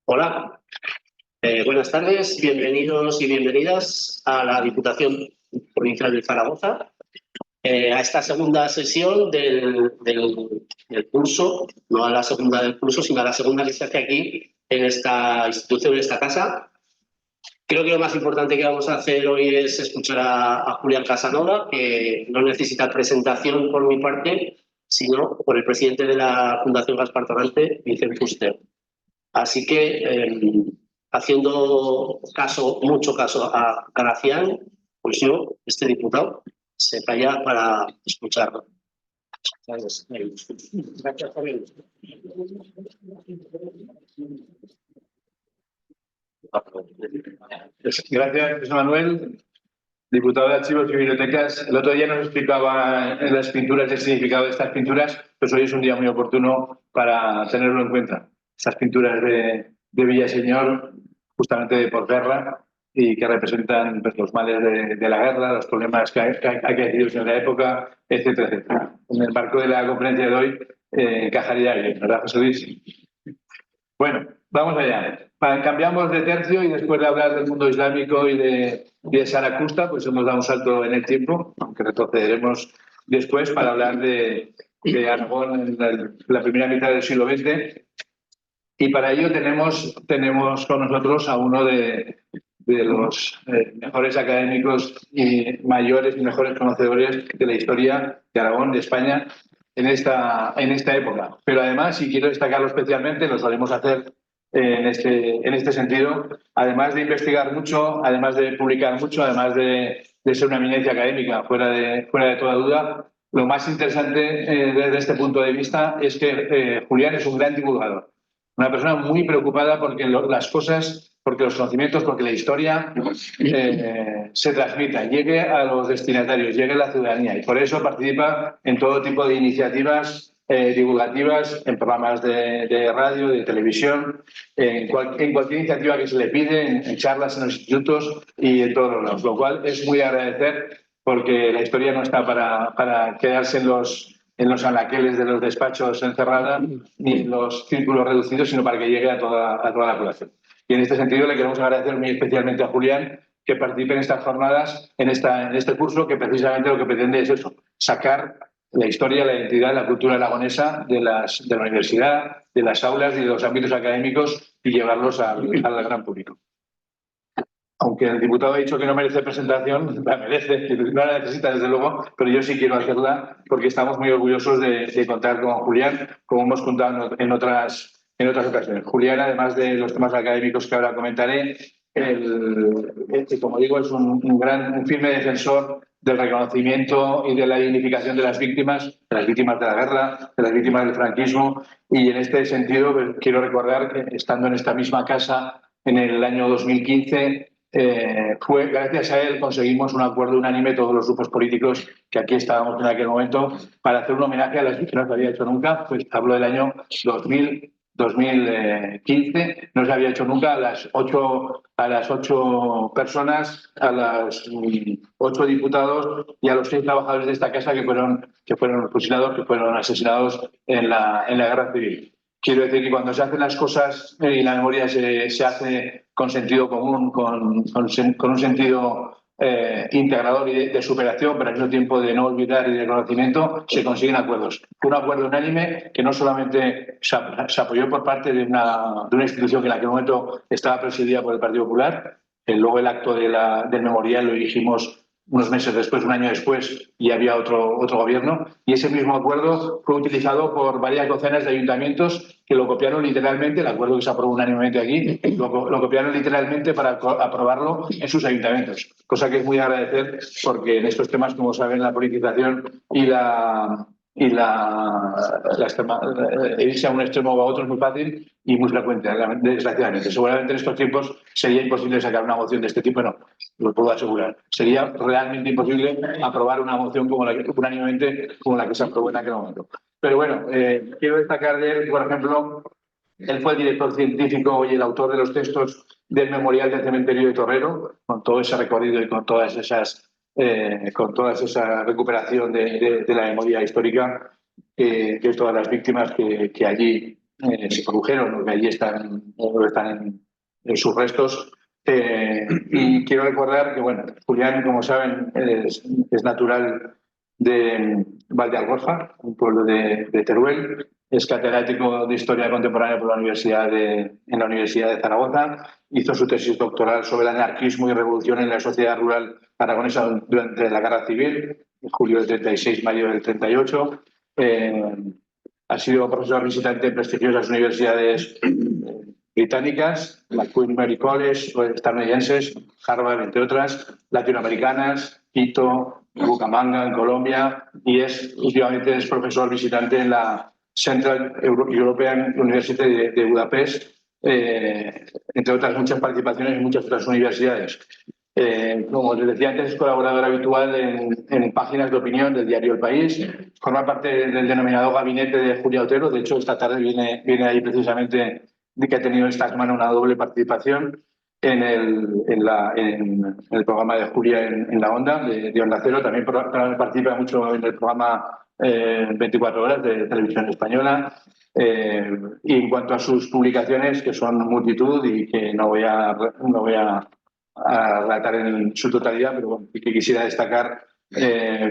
Hola, buenas tardes, bienvenidos y bienvenidas a la Diputación Provincial de Zaragoza, a esta segunda sesión del curso, no a la segunda del curso, sino a la segunda que se hace aquí en esta institución, en esta casa. Creo que lo más importante que vamos a hacer hoy es escuchar a Julián Casanova, que no necesita presentación por mi parte, sino por el presidente de la Fundación Gaspar Torrente, Vicent Fuster. Así que, haciendo mucho caso a Gracián, pues yo, este diputado, se calla para escucharlo. Gracias, Javier. Gracias, José Manuel, diputado de Archivos y Bibliotecas. El otro día nos explicaba en las pinturas el significado de estas pinturas, pues hoy es un día muy oportuno para tenerlo en cuenta. Estas pinturas de Villaseñor, justamente de posguerra, y que representan pues, los males de la guerra, los problemas que ha crecido en la época, etcétera, etcétera. En el marco de la conferencia de hoy, encajaría bien, ¿verdad, José Luis? Bueno, vamos allá. Cambiamos de tercio y después de hablar del mundo islámico y de Zaratustra, pues hemos dado un salto en el tiempo, aunque retrocederemos después para hablar de Aragón en la primera mitad del siglo XX. Y para ello tenemos con nosotros a uno de los mejores académicos y mayores y mejores conocedores de la historia de Aragón, de España, en esta época. Pero además, y quiero destacarlo especialmente, lo solemos hacer en este sentido, además de investigar mucho, además de publicar mucho, además de ser una eminencia académica, fuera de toda duda, lo más interesante desde este punto de vista es que Julián es un gran divulgador. Una persona muy preocupada porque las cosas, porque los conocimientos, porque la historia se transmita, llegue a los destinatarios, llegue a la ciudadanía. Y por eso participa en todo tipo de iniciativas divulgativas, en programas de radio, de televisión, en cualquier iniciativa que se le pide, en charlas en los institutos y en todos los lados. Lo cual es muy agradecer porque la historia no está para quedarse en los anaqueles de los despachos encerrada ni en los círculos reducidos, sino para que llegue a toda la población. Y en este sentido le queremos agradecer muy especialmente a Julián que participe en estas jornadas, en este curso, que precisamente lo que pretende es eso, sacar la historia, la identidad, la cultura aragonesa de la universidad, de las aulas y de los ámbitos académicos y llevarlos al gran público. Aunque el diputado ha dicho que no merece presentación, la merece, no la necesita desde luego, pero yo sí quiero hacerla porque estamos muy orgullosos de contar con Julián, como hemos contado en otras ocasiones. Julián, además de los temas académicos que ahora comentaré, como digo, es un firme defensor del reconocimiento y de la dignificación de las víctimas de la guerra, de las víctimas del franquismo, y en este sentido quiero recordar que estando en esta misma casa en el año 2015, gracias a él conseguimos un acuerdo unánime todos los grupos políticos que aquí estábamos en aquel momento para hacer un homenaje a las víctimas que no se había hecho nunca. Pues hablo del año 2015, no se había hecho nunca a las ocho personas, a los 8 diputados y a los 6 trabajadores de esta casa que fueron fusilados, que fueron asesinados en la guerra civil. Quiero decir que cuando se hacen las cosas y la memoria se hace con sentido común, con un sentido integrador y de superación, pero al mismo tiempo de no olvidar y de conocimiento, se consiguen acuerdos. Un acuerdo unánime que no solamente se apoyó por parte de una institución que en aquel momento estaba presidida por el Partido Popular, luego el acto del memorial lo dirigimos unos meses después, un año después, y había otro gobierno. Y ese mismo acuerdo fue utilizado por varias docenas de ayuntamientos que lo copiaron literalmente, el acuerdo que se aprobó unánimemente aquí, lo copiaron literalmente para aprobarlo en sus ayuntamientos. Cosa que es muy agradecer porque en estos temas, como saben, la politización irse a un extremo o a otro es muy fácil y muy frecuente, desgraciadamente. Seguramente en estos tiempos sería imposible sacar una moción de este tipo, no, lo puedo asegurar. Sería realmente imposible aprobar una moción unánimemente como la que se aprobó en aquel momento. Pero bueno, quiero destacar de él, por ejemplo, él fue el director científico y el autor de los textos del Memorial del Cementerio de Torrero, con todo ese recorrido y con toda esa recuperación de la memoria histórica de todas las víctimas que allí se produjeron, porque allí están en sus restos. Y quiero recordar que, bueno, Julián, como saben, es natural de Valdealgorfa, un pueblo de Teruel. Es catedrático de Historia Contemporánea por en la Universidad de Zaragoza. Hizo su tesis doctoral sobre el anarquismo y revolución en la sociedad rural aragonesa durante la Guerra Civil, en julio del 36, mayo del 38. Ha sido profesor visitante en prestigiosas universidades británicas, la Queen Mary College, estadounidenses, Harvard, entre otras, latinoamericanas, Quito, Bucaramanga, en Colombia, y últimamente es profesor visitante en la Central European University de Budapest, entre otras muchas participaciones en muchas otras universidades. Como les decía antes, es colaborador habitual en páginas de opinión del diario El País. Forma parte del denominado gabinete de Julia Otero. De hecho, esta tarde viene ahí precisamente de que ha tenido esta semana una doble participación en el programa de Julia en la Onda, de Onda Cero. También participa mucho en el programa 24 horas de Televisión Española. Y en cuanto a sus publicaciones, que son multitud y que no voy a relatar en su totalidad, pero bueno, que quisiera destacar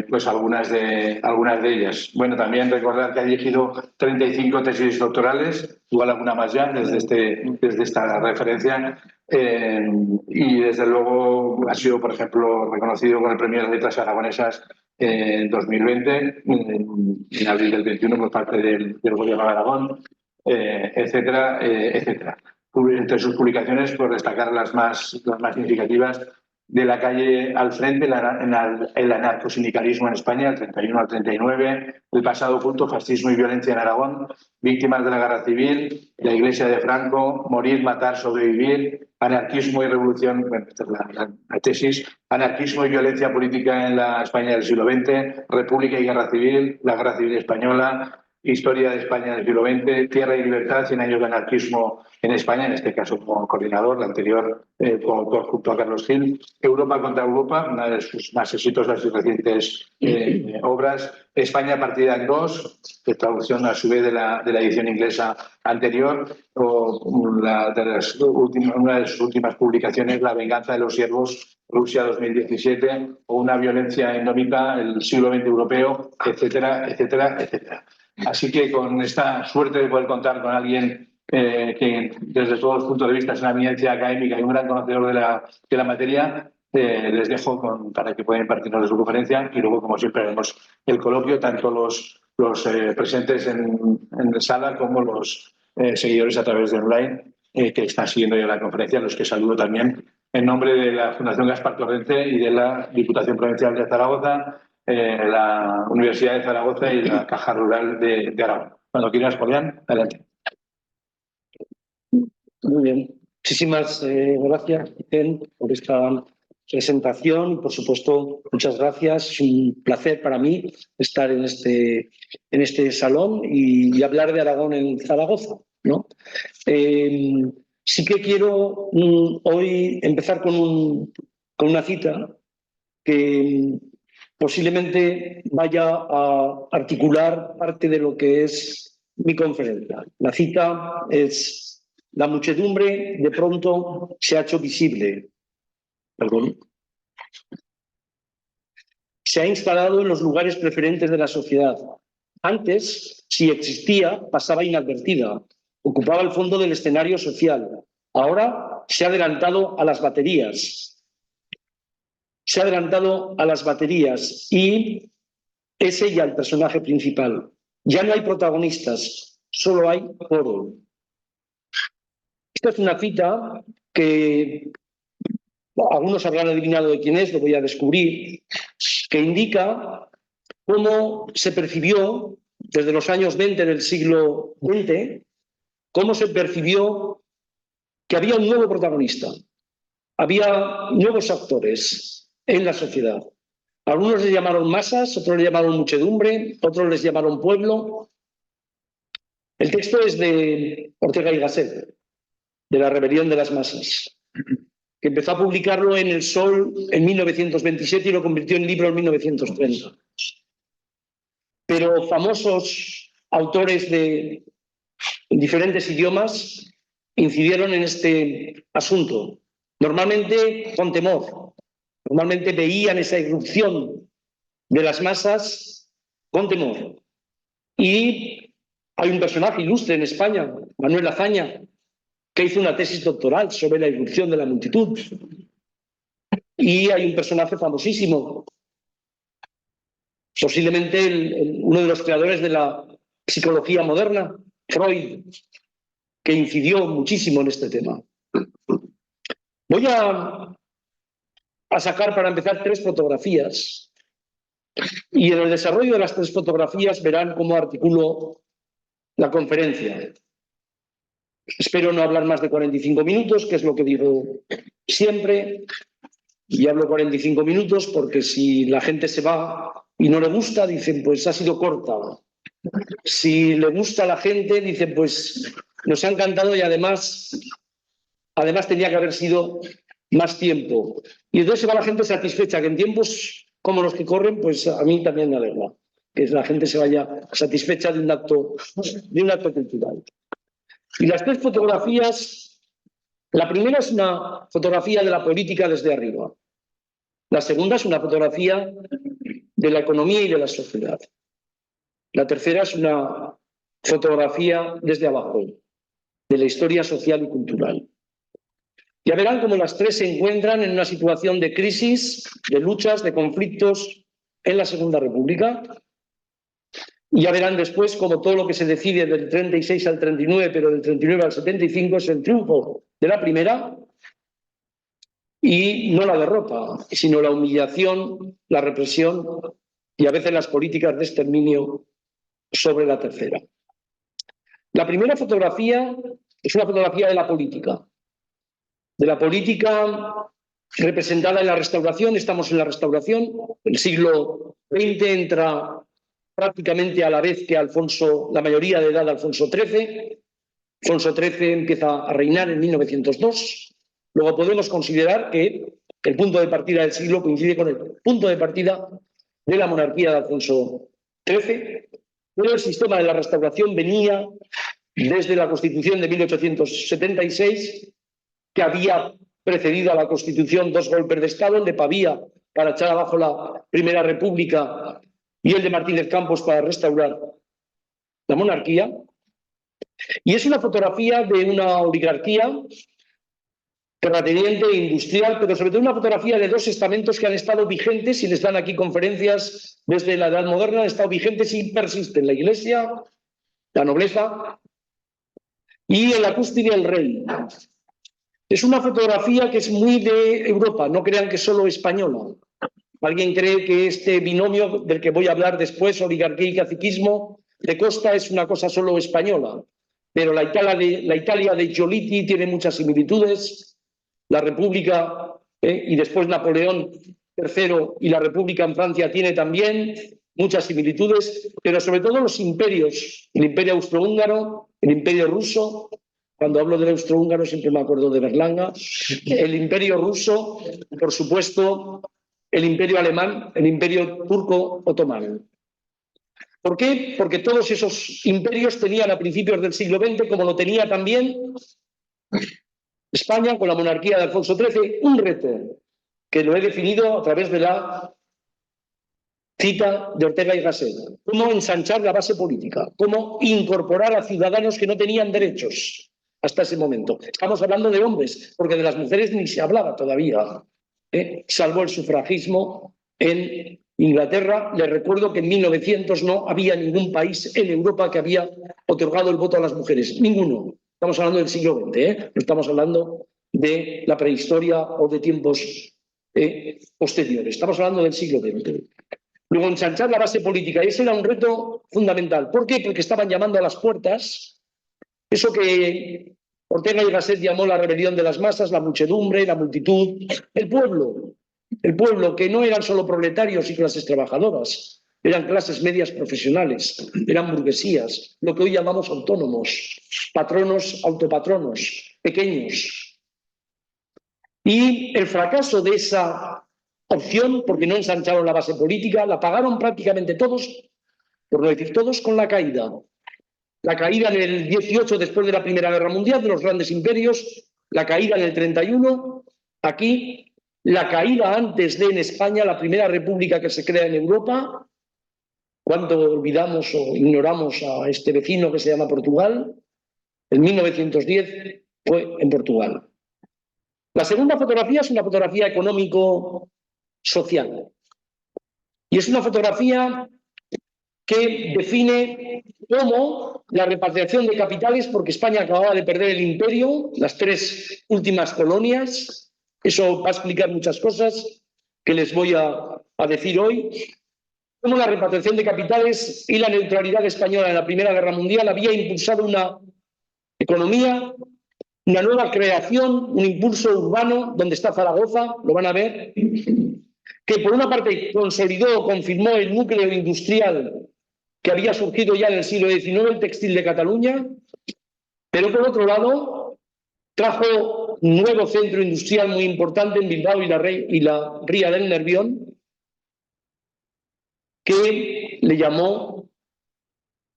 pues algunas de ellas. Bueno, también recordar que ha dirigido 35 tesis doctorales, igual alguna más ya desde esta referencia, y desde luego ha sido, por ejemplo, reconocido con el Premio de Letras Aragonesas en 2020, en abril del 21, por parte del Gobierno de Aragón, etcétera, etcétera. Entre sus publicaciones, por destacar las más significativas: De la calle al frente, el anarcosindicalismo en España, del 31 al 39, El pasado oculto, fascismo y violencia en Aragón, Víctimas de la Guerra Civil, La Iglesia de Franco, Morir, matar, sobrevivir, Anarquismo y revolución, bueno, esta es la tesis, Anarquismo y violencia política en la España del siglo XX, República y Guerra Civil, la Guerra Civil Española, Historia de España del siglo XX, Tierra y Libertad, 100 años de anarquismo en España, en este caso como coordinador, la anterior coautor junto a Carlos Gil, Europa contra Europa, una de sus más exitosas y recientes obras, España partida en dos, de traducción a su vez de la edición inglesa anterior, o una de sus últimas publicaciones, La venganza de los siervos, Rusia 2017, o Una violencia endémica, el siglo XX europeo, etcétera, etcétera, etcétera. Así que con esta suerte de poder contar con alguien que desde todos los puntos de vista es una eminencia académica y un gran conocedor de la materia, les dejo para que puedan impartirnos de su conferencia, y luego, como siempre, haremos el coloquio, tanto los presentes en la sala como los seguidores a través de online que están siguiendo ya la conferencia, a los que saludo también en nombre de la Fundación Gaspar Torrente y de la Diputación Provincial de Zaragoza, la Universidad de Zaragoza y la Caja Rural de Aragón. Cuando quieras, Julián, adelante. Muy bien. Muchísimas gracias, Vicente, por esta presentación y, por supuesto, muchas gracias. Es un placer para mí estar en este salón y hablar de Aragón en Zaragoza, ¿no? Sí que quiero hoy empezar con una cita que posiblemente vaya a articular parte de lo que es mi conferencia. La cita es: la muchedumbre de pronto se ha hecho visible. Perdón. Se ha instalado en los lugares preferentes de la sociedad. Antes, si existía, pasaba inadvertida. Ocupaba el fondo del escenario social. Ahora se ha adelantado a las baterías. Se ha adelantado a las baterías y es ella el personaje principal. Ya no hay protagonistas, solo hay foro. Esta es una cita que algunos habrán adivinado de quién es, lo voy a descubrir, que indica cómo se percibió desde los años 20 del siglo XX, cómo se percibió que había un nuevo protagonista, había nuevos actores en la sociedad. Algunos les llamaron masas, otros les llamaron muchedumbre, otros les llamaron pueblo. El texto es de Ortega y Gasset, de La rebelión de las masas, que empezó a publicarlo en El Sol en 1927 y lo convirtió en libro en 1930. Pero famosos autores de en diferentes idiomas, incidieron en este asunto. Normalmente con temor, normalmente veían esa irrupción de las masas con temor. Y hay un personaje ilustre en España, Manuel Azaña, que hizo una tesis doctoral sobre la irrupción de la multitud. Y hay un personaje famosísimo, posiblemente uno de los creadores de la psicología moderna, Freud, que incidió muchísimo en este tema. Voy a sacar para empezar 3 fotografías y en el desarrollo de las 3 fotografías verán cómo articulo la conferencia. Espero no hablar más de 45 minutos, que es lo que digo siempre, y hablo 45 minutos porque si la gente se va y no le gusta, dicen, pues ha sido corta. Si le gusta a la gente, dicen, pues nos ha encantado y además tenía que haber sido más tiempo. Y entonces se va la gente satisfecha, que en tiempos como los que corren, pues a mí también me alegra que la gente se vaya satisfecha de un acto cultural. Y las 3 fotografías, la primera es una fotografía de la política desde arriba. La segunda es una fotografía de la economía y de la sociedad. La tercera es una fotografía desde abajo, de la historia social y cultural. Ya verán cómo las 3 se encuentran en una situación de crisis, de luchas, de conflictos en la Segunda República. Y ya verán después cómo todo lo que se decide del 36 al 39, pero del 39 al 75 es el triunfo de la primera y no la derrota, sino la humillación, la represión y a veces las políticas de exterminio sobre la tercera. La primera fotografía es una fotografía de la política representada en la Restauración. Estamos en la Restauración, el siglo XX entra prácticamente a la vez que la mayoría de edad de Alfonso XIII. Alfonso XIII empieza a reinar en 1902. Luego podemos considerar que el punto de partida del siglo coincide con el punto de partida de la monarquía de Alfonso XIII. Pero el sistema de la Restauración venía desde la Constitución de 1876, que había precedido a la Constitución 2 golpes de Estado, el de Pavía para echar abajo la Primera República y el de Martínez Campos para restaurar la monarquía. Y es una fotografía de una oligarquía terrateniente e industrial, pero sobre todo una fotografía de 2 estamentos que han estado vigentes y les dan aquí conferencias desde la Edad Moderna, han estado vigentes y persisten: la Iglesia, la nobleza y en la cúspide el rey. Es una fotografía que es muy de Europa, no crean que es solo española. Alguien cree que este binomio del que voy a hablar después, oligarquía y caciquismo, de Costa, es una cosa solo española. Pero la Italia de Giolitti tiene muchas similitudes, la República y después Napoleón III y la República en Francia tiene también muchas similitudes, pero sobre todo los imperios, el imperio austrohúngaro, el imperio ruso. Cuando hablo del austrohúngaro siempre me acuerdo de Berlanga, el imperio ruso, por supuesto, el imperio alemán, el imperio turco otomano. ¿Por qué? Porque todos esos imperios tenían a principios del siglo XX, como lo tenía también España con la monarquía de Alfonso XIII, un reto que lo he definido a través de la cita de Ortega y Gasset: cómo ensanchar la base política, cómo incorporar a ciudadanos que no tenían derechos hasta ese momento. Estamos hablando de hombres, porque de las mujeres ni se hablaba todavía, salvo el sufragismo en Inglaterra. Les recuerdo que en 1900 no había ningún país en Europa que había otorgado el voto a las mujeres, ninguno. Estamos hablando del siglo XX, no estamos hablando de la prehistoria o de tiempos posteriores, estamos hablando del siglo XX. Luego, ensanchar la base política, y ese era un reto fundamental. ¿Por qué? Porque estaban llamando a las puertas eso que Ortega y Gasset llamó la rebelión de las masas, la muchedumbre, la multitud, el pueblo, que no eran solo proletarios y clases trabajadoras, eran clases medias profesionales, eran burguesías, lo que hoy llamamos autónomos, patronos, autopatronos, pequeños. Y el fracaso de esa opción, porque no ensancharon la base política, la pagaron prácticamente todos, por no decir todos, con la caída la caída en el 18 después de la Primera Guerra Mundial de los grandes imperios, la caída en el 31, aquí la caída antes de en España, la primera república que se crea en Europa, cuando olvidamos o ignoramos a este vecino que se llama Portugal, en 1910 fue en Portugal. La segunda fotografía es una fotografía económico-social. Y es una fotografía que define cómo la repatriación de capitales, porque España acababa de perder el imperio, las 3 últimas colonias, eso va a explicar muchas cosas que les voy a decir hoy, cómo la repatriación de capitales y la neutralidad española en la Primera Guerra Mundial había impulsado una economía, una nueva creación, un impulso urbano, donde está Zaragoza, lo van a ver, que por una parte consolidó, confirmó el núcleo industrial que había surgido ya en el siglo XIX, el textil de Cataluña, pero por otro lado trajo un nuevo centro industrial muy importante en Bilbao y la Ría del Nervión, que le llamó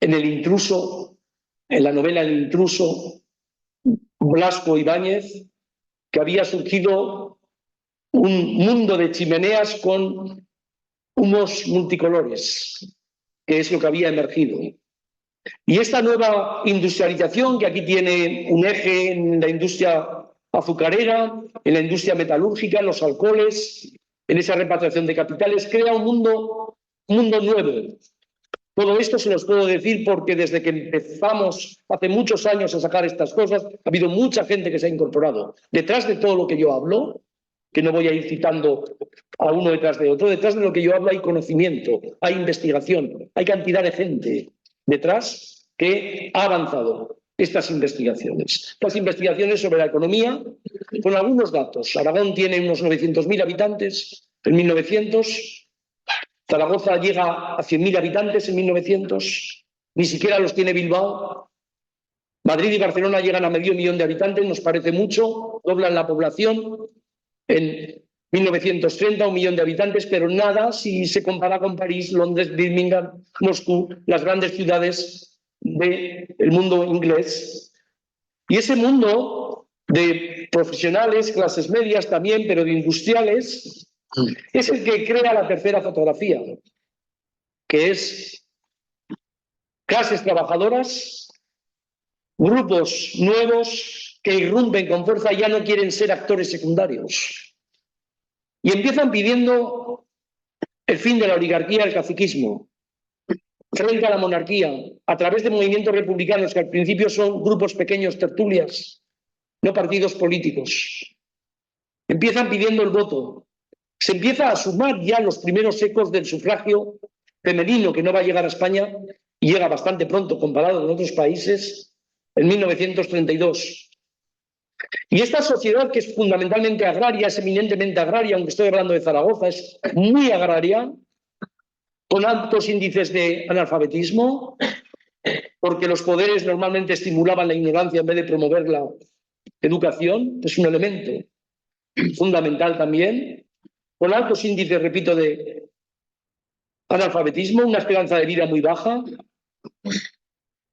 en El intruso, en la novela El intruso, Blasco Ibáñez, que había surgido un mundo de chimeneas con humos multicolores, que es lo que había emergido. Y esta nueva industrialización, que aquí tiene un eje en la industria azucarera, en la industria metalúrgica, en los alcoholes, en esa repatriación de capitales, crea un mundo nuevo. Todo esto se los puedo decir porque desde que empezamos hace muchos años a sacar estas cosas, ha habido mucha gente que se ha incorporado. Detrás de todo lo que yo hablo, que no voy a ir citando a uno detrás de otro, detrás de lo que yo hablo hay conocimiento, hay investigación, hay cantidad de gente detrás que ha avanzado estas investigaciones. Estas investigaciones sobre la economía, con algunos datos. Aragón tiene unos 900.000 habitantes en 1900, Zaragoza llega a 100.000 habitantes en 1900, ni siquiera los tiene Bilbao. Madrid y Barcelona llegan a medio millón de habitantes, nos parece mucho, doblan la población en 1930, 1 millón de habitantes, pero nada si se compara con París, Londres, Birmingham, Moscú, las grandes ciudades del mundo inglés. Y ese mundo de profesionales, clases medias también, pero de industriales, es el que crea la tercera fotografía, que es clases trabajadoras, grupos nuevos que irrumpen con fuerza y ya no quieren ser actores secundarios. Y empiezan pidiendo el fin de la oligarquía, el caciquismo, frente a la monarquía, a través de movimientos republicanos que al principio son grupos pequeños, tertulias, no partidos políticos. Empiezan pidiendo el voto. Se empieza a sumar ya los primeros ecos del sufragio femenino, que no va a llegar a España y llega bastante pronto comparado con otros países, en 1932. Y esta sociedad, que es fundamentalmente agraria, es eminentemente agraria, aunque estoy hablando de Zaragoza, es muy agraria, con altos índices de analfabetismo, porque los poderes normalmente estimulaban la ignorancia en vez de promover la educación, es un elemento fundamental también, con altos índices, repito, de analfabetismo, una esperanza de vida muy baja,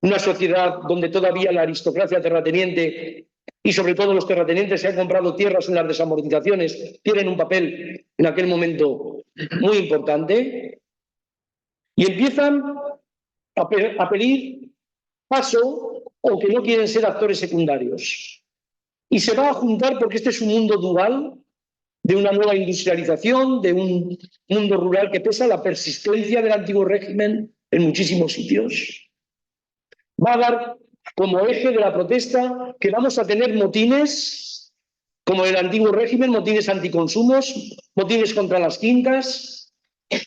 una sociedad donde todavía la aristocracia terrateniente y sobre todo los terratenientes se han comprado tierras en las desamortizaciones, tienen un papel en aquel momento muy importante, y empiezan a pedir paso o que no quieren ser actores secundarios. Y se va a juntar, porque este es un mundo dual, de una nueva industrialización, de un mundo rural que pesa la persistencia del antiguo régimen en muchísimos sitios. Va a dar como eje de la protesta que vamos a tener motines, como el antiguo régimen, motines anticonsumos, motines contra las quintas,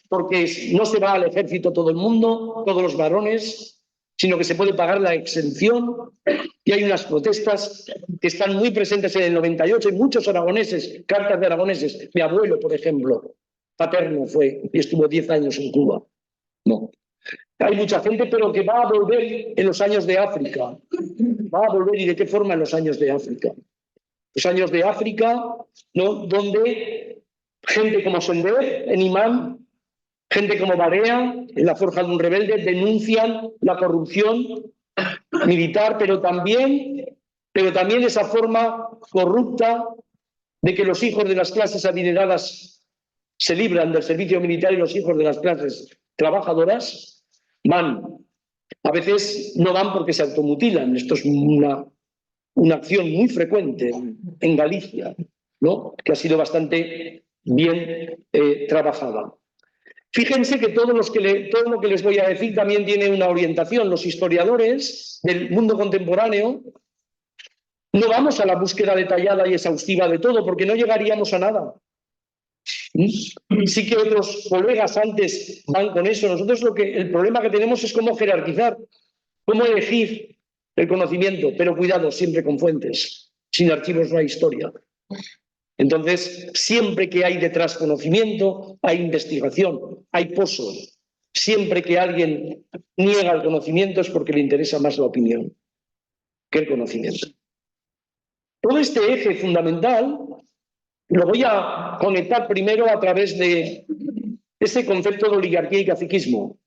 porque no se va al ejército todo el mundo, todos los varones, sino que se puede pagar la exención, y hay unas protestas que están muy presentes en el 98, y muchos aragoneses, cartas de aragoneses, mi abuelo, por ejemplo, paterno fue, y estuvo 10 años en Cuba. No. Hay mucha gente, pero que va a volver en los años de África. Va a volver, ¿y de qué forma en los años de África? Los años de África, ¿no?, donde gente como Sender, en Imán, gente como Barea, en la Forja de un Rebelde, denuncian la corrupción militar, pero también esa forma corrupta de que los hijos de las clases adineradas se libran del servicio militar y los hijos de las clases trabajadoras van. A veces no van porque se automutilan. Esto es una acción muy frecuente en Galicia, ¿no? Que ha sido bastante bien trabajada. Fíjense que todo lo que les voy a decir también tiene una orientación. Los historiadores del mundo contemporáneo no vamos a la búsqueda detallada y exhaustiva de todo, porque no llegaríamos a nada. Sí que otros colegas antes van con eso. Nosotros el problema que tenemos es cómo jerarquizar, cómo elegir el conocimiento, pero cuidado, siempre con fuentes. Sin archivos no hay historia. Entonces, siempre que hay detrás conocimiento, hay investigación, hay pozos. Siempre que alguien niega el conocimiento es porque le interesa más la opinión que el conocimiento. Todo este eje fundamental lo voy a conectar primero a través de ese concepto de oligarquía y caciquismo,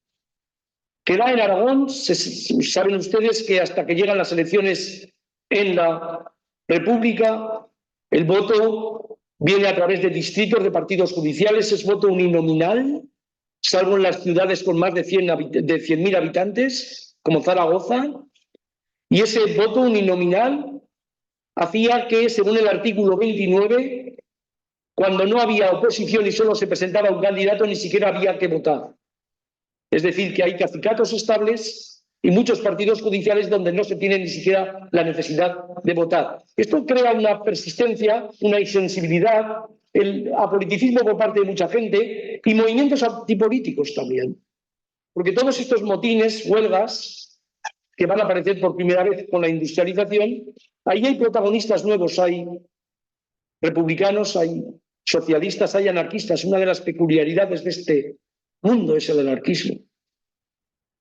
que da en Aragón. Saben ustedes que hasta que llegan las elecciones en la República, el voto viene a través de distritos de partidos judiciales, es voto uninominal, salvo en las ciudades con más de 100.000 habitantes, como Zaragoza, y ese voto uninominal hacía que, según el artículo 29, cuando no había oposición y solo se presentaba un candidato, ni siquiera había que votar. Es decir, que hay cacicatos estables y muchos partidos judiciales donde no se tiene ni siquiera la necesidad de votar. Esto crea una persistencia, una insensibilidad, el apoliticismo por parte de mucha gente y movimientos antipolíticos también. Porque todos estos motines, huelgas, que van a aparecer por primera vez con la industrialización, ahí hay protagonistas nuevos, hay republicanos, hay socialistas, hay anarquistas. Una de las peculiaridades de este mundo es el anarquismo,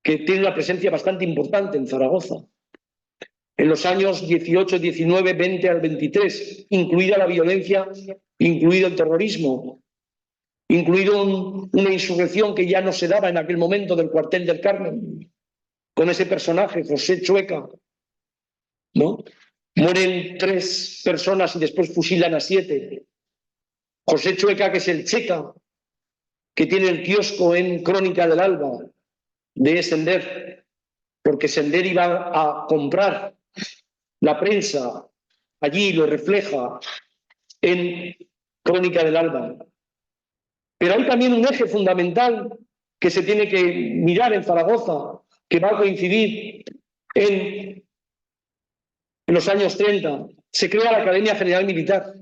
que tiene una presencia bastante importante en Zaragoza. En los años 18, 19, 20 al 23, incluida la violencia, incluido el terrorismo, incluido una insurrección que ya no se daba en aquel momento del cuartel del Carmen, con ese personaje, José Chueca, ¿no? Mueren 3 personas y después fusilan a 7. José Chueca, que es el Checa, que tiene el kiosco en Crónica del Alba de Sender, porque Sender iba a comprar la prensa allí, lo refleja en Crónica del Alba. Pero hay también un eje fundamental que se tiene que mirar en Zaragoza, que va a coincidir en los años 30. Se crea la Academia General Militar,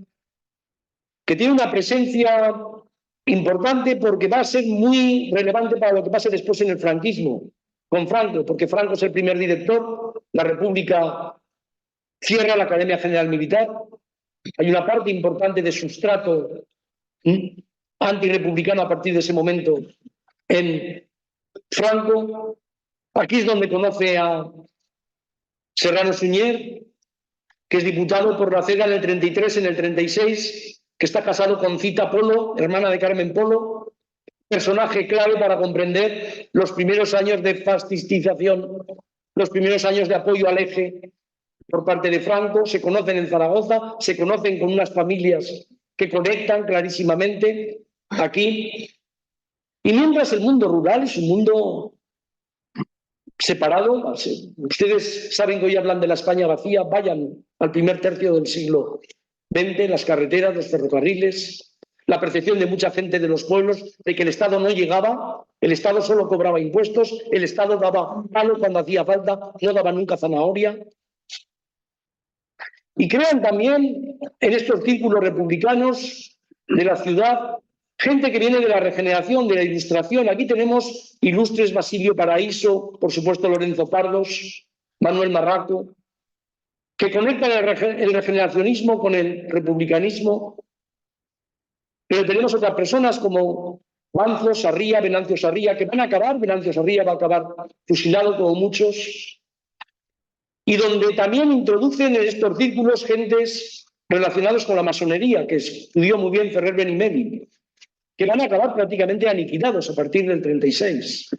que tiene una presencia importante porque va a ser muy relevante para lo que pase después en el franquismo, con Franco, porque Franco es el primer director, la República cierra la Academia General Militar, hay una parte importante de sustrato antirepublicano a partir de ese momento en Franco. Aquí es donde conoce a Serrano Suñer, que es diputado por la CEGA en el 33, en el 36, que está casado con Cita Polo, hermana de Carmen Polo, personaje clave para comprender los primeros años de fascistización, los primeros años de apoyo al eje por parte de Franco. Se conocen en Zaragoza, se conocen con unas familias que conectan clarísimamente aquí. Y mientras el mundo rural es un mundo separado. Ustedes saben que hoy hablan de la España vacía, vayan al primer tercio del siglo XX, las carreteras, los ferrocarriles, la percepción de mucha gente de los pueblos de que el Estado no llegaba, el Estado solo cobraba impuestos, el Estado daba palo cuando hacía falta, no daba nunca zanahoria. Y crean también en estos círculos republicanos de la ciudad gente que viene de la regeneración, de la ilustración. Aquí tenemos ilustres Basilio Paraíso, por supuesto Lorenzo Pardos, Manuel Marraco, que conectan el regeneracionismo con el republicanismo. Pero tenemos otras personas como Venancio Sarría, que van a acabar, Venancio Sarría va a acabar fusilado como muchos, y donde también introducen en estos círculos gentes relacionados con la masonería, que estudió muy bien Ferrer Benimeli, que van a acabar prácticamente aniquilados a partir del 36. O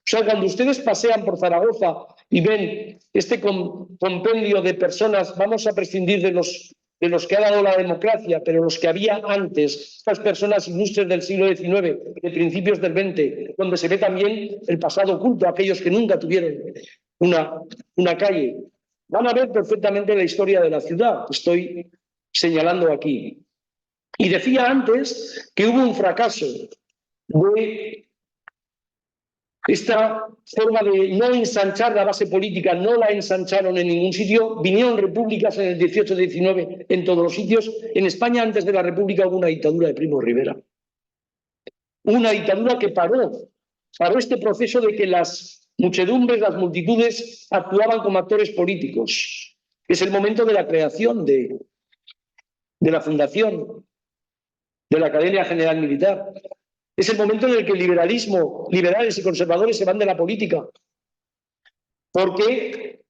sea, cuando ustedes pasean por Zaragoza y ven este compendio de personas, vamos a prescindir de los que ha dado la democracia, pero los que había antes, estas personas ilustres del siglo XIX, de principios del XX, donde se ve también el pasado oculto, aquellos que nunca tuvieron una calle. Van a ver perfectamente la historia de la ciudad, que estoy señalando aquí. Y decía antes que hubo un fracaso de esta forma de no ensanchar la base política, no la ensancharon en ningún sitio. Vinieron repúblicas en el 18-19 en todos los sitios. En España, antes de la república, hubo una dictadura de Primo de Rivera. Una dictadura que paró este proceso de que las muchedumbres, las multitudes actuaban como actores políticos. Es el momento de la creación de la fundación de la Academia General Militar. Es el momento en el que el liberalismo, liberales y conservadores se van de la política, porque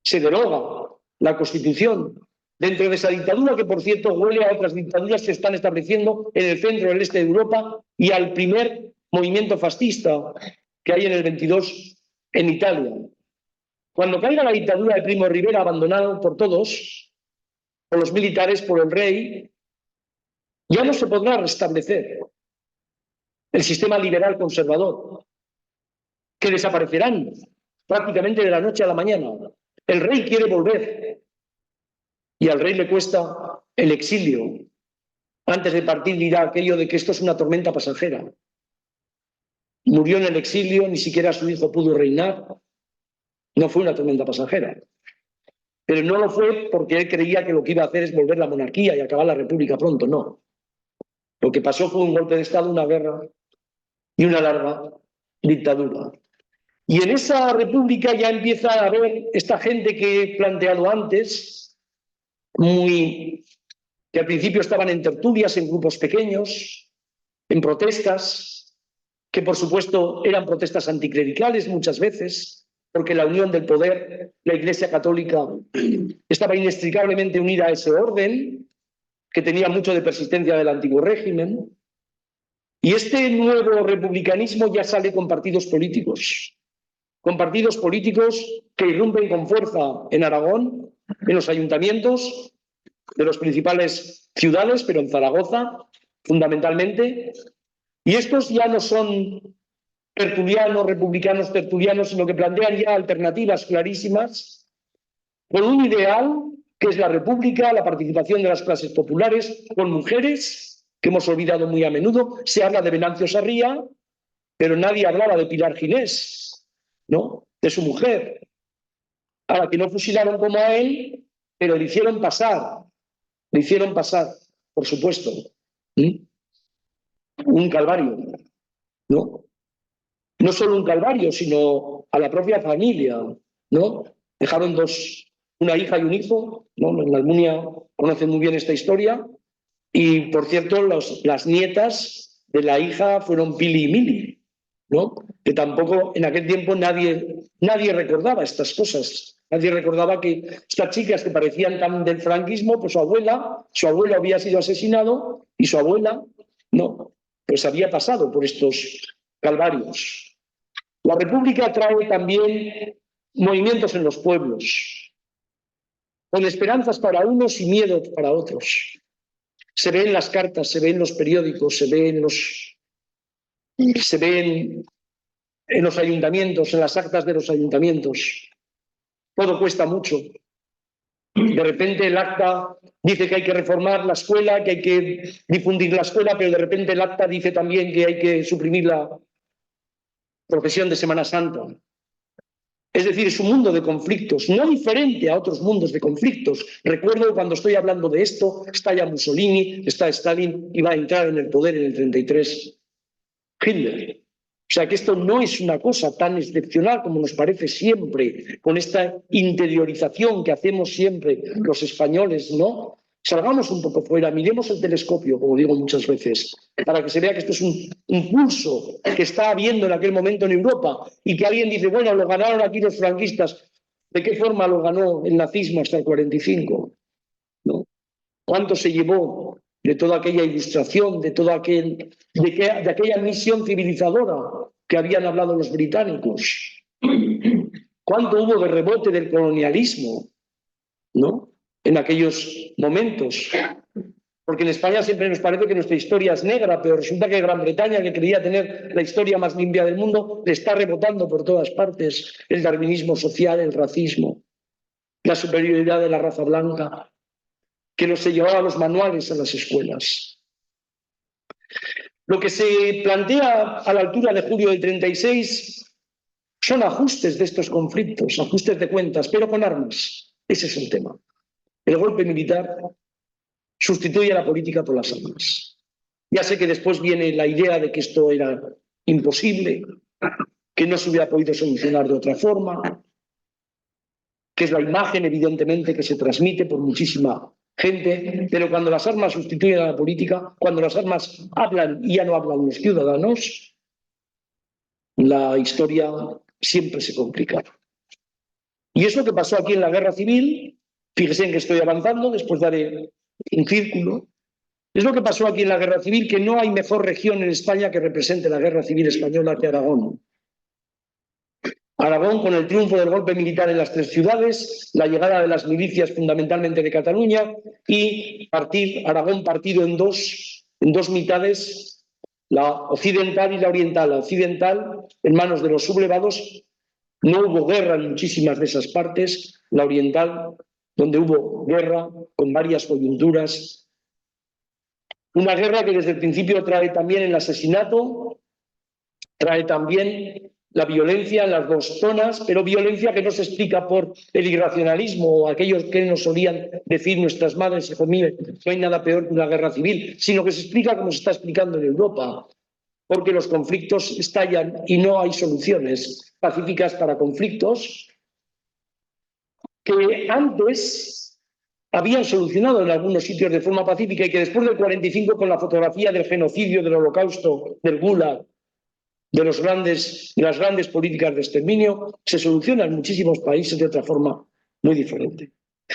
se deroga la Constitución dentro de esa dictadura, que por cierto huele a otras dictaduras que se están estableciendo en el centro del este de Europa y al primer movimiento fascista que hay en el 22 en Italia. Cuando caiga la dictadura de Primo de Rivera, abandonado por todos, por los militares, por el rey, ya no se podrá restablecer el sistema liberal conservador, que desaparecerán prácticamente de la noche a la mañana. El rey quiere volver y al rey le cuesta el exilio. Antes de partir dirá aquello de que esto es una tormenta pasajera. Murió en el exilio, ni siquiera su hijo pudo reinar. No fue una tormenta pasajera. Pero no lo fue porque él creía que lo que iba a hacer es volver la monarquía y acabar la república pronto, no. Lo que pasó fue un golpe de Estado, una guerra y una larga dictadura. Y en esa república ya empieza a haber esta gente que he planteado antes, que al principio estaban en tertulias, en grupos pequeños, en protestas, que por supuesto eran protestas anticlericales muchas veces, porque la unión del poder, la Iglesia Católica, estaba inextricablemente unida a ese orden, que tenía mucho de persistencia del antiguo régimen. Y este nuevo republicanismo ya sale con partidos políticos que irrumpen con fuerza en Aragón, en los ayuntamientos de las principales ciudades, pero en Zaragoza fundamentalmente. Y estos ya no son republicanos tertulianos, sino que plantean ya alternativas clarísimas con un ideal que es la república, la participación de las clases populares, con mujeres, que hemos olvidado muy a menudo. Se habla de Venancio Sarria, pero nadie hablaba de Pilar Ginés, ¿no?, de su mujer, a la que no fusilaron como a él, pero le hicieron pasar, por supuesto. Un calvario, ¿no? No solo un calvario, sino a la propia familia, ¿no? Dejaron una hija y un hijo, ¿no? En la Almunia conocen muy bien esta historia. Y, por cierto, las nietas de la hija fueron Pili y Mili, ¿no? Que tampoco en aquel tiempo nadie recordaba estas cosas. Nadie recordaba que estas chicas que parecían tan del franquismo, pues su abuelo había sido asesinado y su abuela, no, pues había pasado por estos calvarios. La República trae también movimientos en los pueblos, con esperanzas para unos y miedo para otros. Se ve en las cartas, se ve en los periódicos, se ve en los ayuntamientos, en las actas de los ayuntamientos. Todo cuesta mucho. De repente el acta dice que hay que reformar la escuela, que hay que difundir la escuela, pero de repente el acta dice también que hay que suprimir la procesión de Semana Santa. Es decir, es un mundo de conflictos, no diferente a otros mundos de conflictos. Recuerdo cuando estoy hablando de esto, está ya Mussolini, está Stalin y va a entrar en el poder en el 33 Hitler. O sea que esto no es una cosa tan excepcional como nos parece siempre, con esta interiorización que hacemos siempre los españoles, ¿no? Salgamos un poco fuera, miremos el telescopio, como digo muchas veces, para que se vea que esto es un pulso que está habiendo en aquel momento en Europa y que alguien dice, bueno, lo ganaron aquí los franquistas. ¿De qué forma lo ganó el nazismo hasta el 45? ¿No? ¿Cuánto se llevó de toda aquella ilustración, de aquella misión civilizadora que habían hablado los británicos? ¿Cuánto hubo de rebote del colonialismo, ¿no?, en aquellos momentos? Porque en España siempre nos parece que nuestra historia es negra, pero resulta que Gran Bretaña, que creía tener la historia más limpia del mundo, le está rebotando por todas partes el darwinismo social, el racismo, la superioridad de la raza blanca, que no se llevaba los manuales a las escuelas. Lo que se plantea a la altura de julio del 36 son ajustes de estos conflictos, ajustes de cuentas, pero con armas. Ese es el tema. El golpe militar sustituye a la política por las armas. Ya sé que después viene la idea de que esto era imposible, que no se hubiera podido solucionar de otra forma, que es la imagen, evidentemente, que se transmite por muchísima gente, pero cuando las armas sustituyen a la política, cuando las armas hablan y ya no hablan los ciudadanos, la historia siempre se complica. Y es lo que pasó aquí en la Guerra Civil. Fíjense en que estoy avanzando, después daré un círculo. Es lo que pasó aquí en la Guerra Civil, que no hay mejor región en España que represente la Guerra Civil española que Aragón. Aragón, con el triunfo del golpe militar en las 3 ciudades, la llegada de las milicias fundamentalmente de Cataluña y Aragón partido en dos mitades, la occidental y la oriental. La occidental en manos de los sublevados, no hubo guerra en muchísimas de esas partes, la oriental donde hubo guerra con varias coyunturas. Una guerra que desde el principio trae también el asesinato, trae también la violencia en las 2 zonas, pero violencia que no se explica por el irracionalismo o aquellos que nos solían decir nuestras madres, hijo mío, no hay nada peor que una guerra civil, sino que se explica como se está explicando en Europa, porque los conflictos estallan y no hay soluciones pacíficas para conflictos que antes habían solucionado en algunos sitios de forma pacífica y que después del 45, con la fotografía del genocidio, del holocausto, del Gulag, de las grandes políticas de exterminio, se soluciona en muchísimos países de otra forma muy diferente.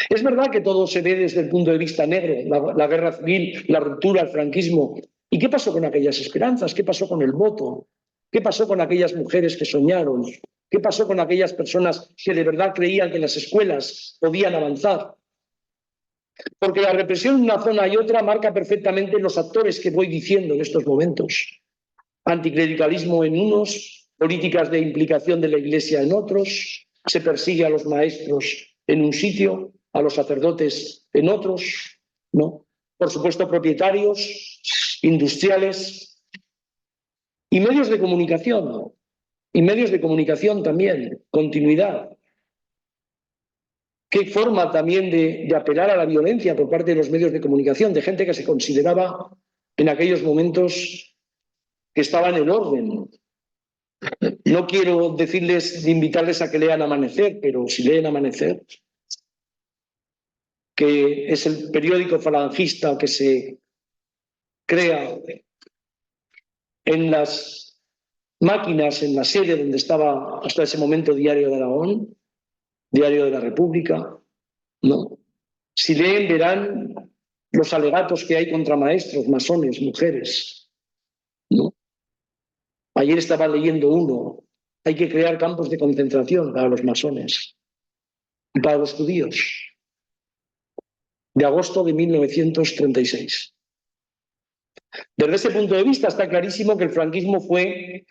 Es verdad que todo se ve desde el punto de vista negro, la guerra civil, la ruptura, el franquismo. ¿Y qué pasó con aquellas esperanzas? ¿Qué pasó con el voto? ¿Qué pasó con aquellas mujeres que soñaron? ¿Qué pasó con aquellas personas que de verdad creían que las escuelas podían avanzar? Porque la represión en una zona y otra marca perfectamente los actores que voy diciendo en estos momentos. Anticlericalismo en unos, políticas de implicación de la Iglesia en otros, se persigue a los maestros en un sitio, a los sacerdotes en otros, ¿no? Por supuesto, propietarios, industriales y medios de comunicación, ¿no? Y medios de comunicación también, continuidad. ¿Qué forma también de apelar a la violencia por parte de los medios de comunicación, de gente que se consideraba en aquellos momentos que estaba en el orden? No quiero decirles, invitarles a que lean Amanecer, pero si leen Amanecer, que es el periódico falangista que se crea en las máquinas, en la sede donde estaba hasta ese momento Diario de Aragón, Diario de la República, ¿no? Si leen, verán los alegatos que hay contra maestros, masones, mujeres, ¿no? Ayer estaba leyendo uno. Hay que crear campos de concentración para los masones y para los judíos. De agosto de 1936. Desde ese punto de vista está clarísimo que el franquismo fue